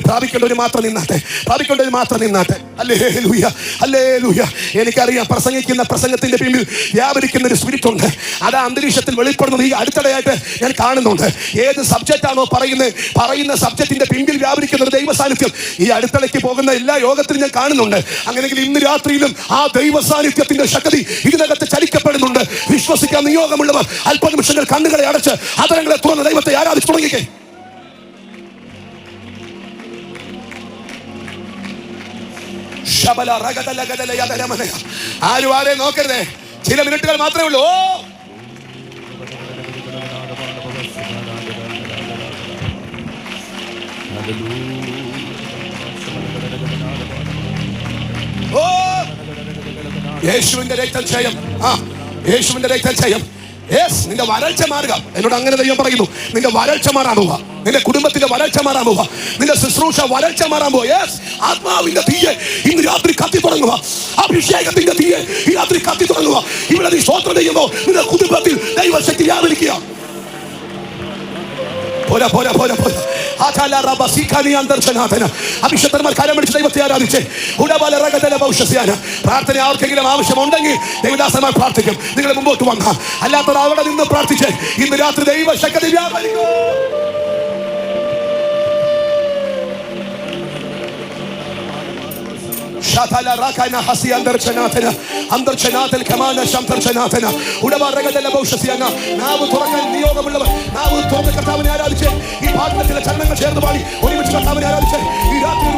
പ്രാപിക്കേണ്ടവർ മാത്രം നിന്നാട്ടെ, പ്രാപിക്കേണ്ടവർ മാത്രം നിന്നാട്ടെ. Hallelujah, hallelujah. എനിക്കറിയാം പ്രസംഗിക്കുന്ന പ്രസംഗത്തിന്റെ പിന്നിൽ വ്യാപരിക്കുന്ന ഒരു സ്പിരിറ്റ് ഉണ്ട്. അത് അന്തരീക്ഷത്തിൽ വെളിപ്പെടുന്നത് ഈ അടുത്തിടെയായിട്ട് ഞാൻ കാണുന്നുണ്ട്. ഏത് സബ്ജക്റ്റ് ആണോ പറയുന്ന സബ്ജക്റ്റിന്റെ പിന്നിൽ വ്യാപരിക്കുന്ന ഒരു ദൈവ സാന്നിധ്യം ഈ അടുത്തിടയ്ക്ക് പോകുന്ന എല്ലാ യോഗത്തിലും ഞാൻ കാണുന്നുണ്ട്. അങ്ങനെയെങ്കിൽ ഇന്ന് രാത്രിയിലും ആ ദൈവ സാന്നിധ്യത്തിന്റെ ശക്തി ഇതിനകത്ത് ചലിക്കപ്പെടുന്നുണ്ട്. വിശ്വസിക്കാൻ നിയോഗമുള്ളവർ അല്പനിമിഷങ്ങൾ കണ്ണുകളെ അടച്ച് അതരങ്ങളെ തുറന്ന് ദൈവത്തെ ആരാധിച്ചു തുടങ്ങിക്കേ. ആരും ആരെ നോക്കരുതേ. ചില മിനിറ്റുകൾ മാത്രമേ ഉള്ളൂ. യേശുവിന്റെ രക്തം ജയം. യേശുവിന്റെ രക്തം ജയം. നിന്റെ വരൾച്ച മാറുക. എന്നോട് അങ്ങനെ ദൈവം പറയുന്നു. നിന്റെ വരൾച്ച മാറാൻ പോവുക, നിന്റെ കുടുംബത്തിന്റെ വരൾച്ച മാറാൻ പോവുക, നിന്റെ ശുശ്രൂഷ വരൾച്ച മാറാൻ പോവുക. ആത്മാവിന്റെ തീയെ ഇന്ന് രാത്രി കത്തി തുടങ്ങുക. അഭിഷേകത്തിന്റെ തീയെ ഈ രാത്രി കത്തി തുടങ്ങുക. ഇവിടെ നീ സ്തോത്രം ചെയ്യുമ്പോൾ നിന്റെ കുടുംബത്തിൽ ദൈവശക്തി വ്യാപരിക്കുക. അഭിഷേകന്മാർ കരം പിടിച്ച് ദൈവത്തെ ആരാധിച്ചേ. പ്രാർത്ഥന ആർക്കെങ്കിലും ആവശ്യമുണ്ടെങ്കിൽ ദൈവദാസന്മാർ പ്രാർത്ഥിക്കും. നിങ്ങൾ മുമ്പോട്ട് വന്നാൽ, അല്ലാത്തവർ അവിടെ നിന്ന് പ്രാർത്ഥിച്ചേ. ഇന്ന് രാത്രി ദൈവശക്തി വ്യാപരിക്കും. നിയോഗമുള്ളവർ നാവ് തുറന്ന് കർത്താവിനെ ആരാധിച്ചേ. ഈ പാഠത്തിലെ ചലനങ്ങൾ ചേർന്ന് പാടി ഒരുമിച്ച് കർത്താവിനെ ആരാധിച്ചേ. ഈ രാത്രി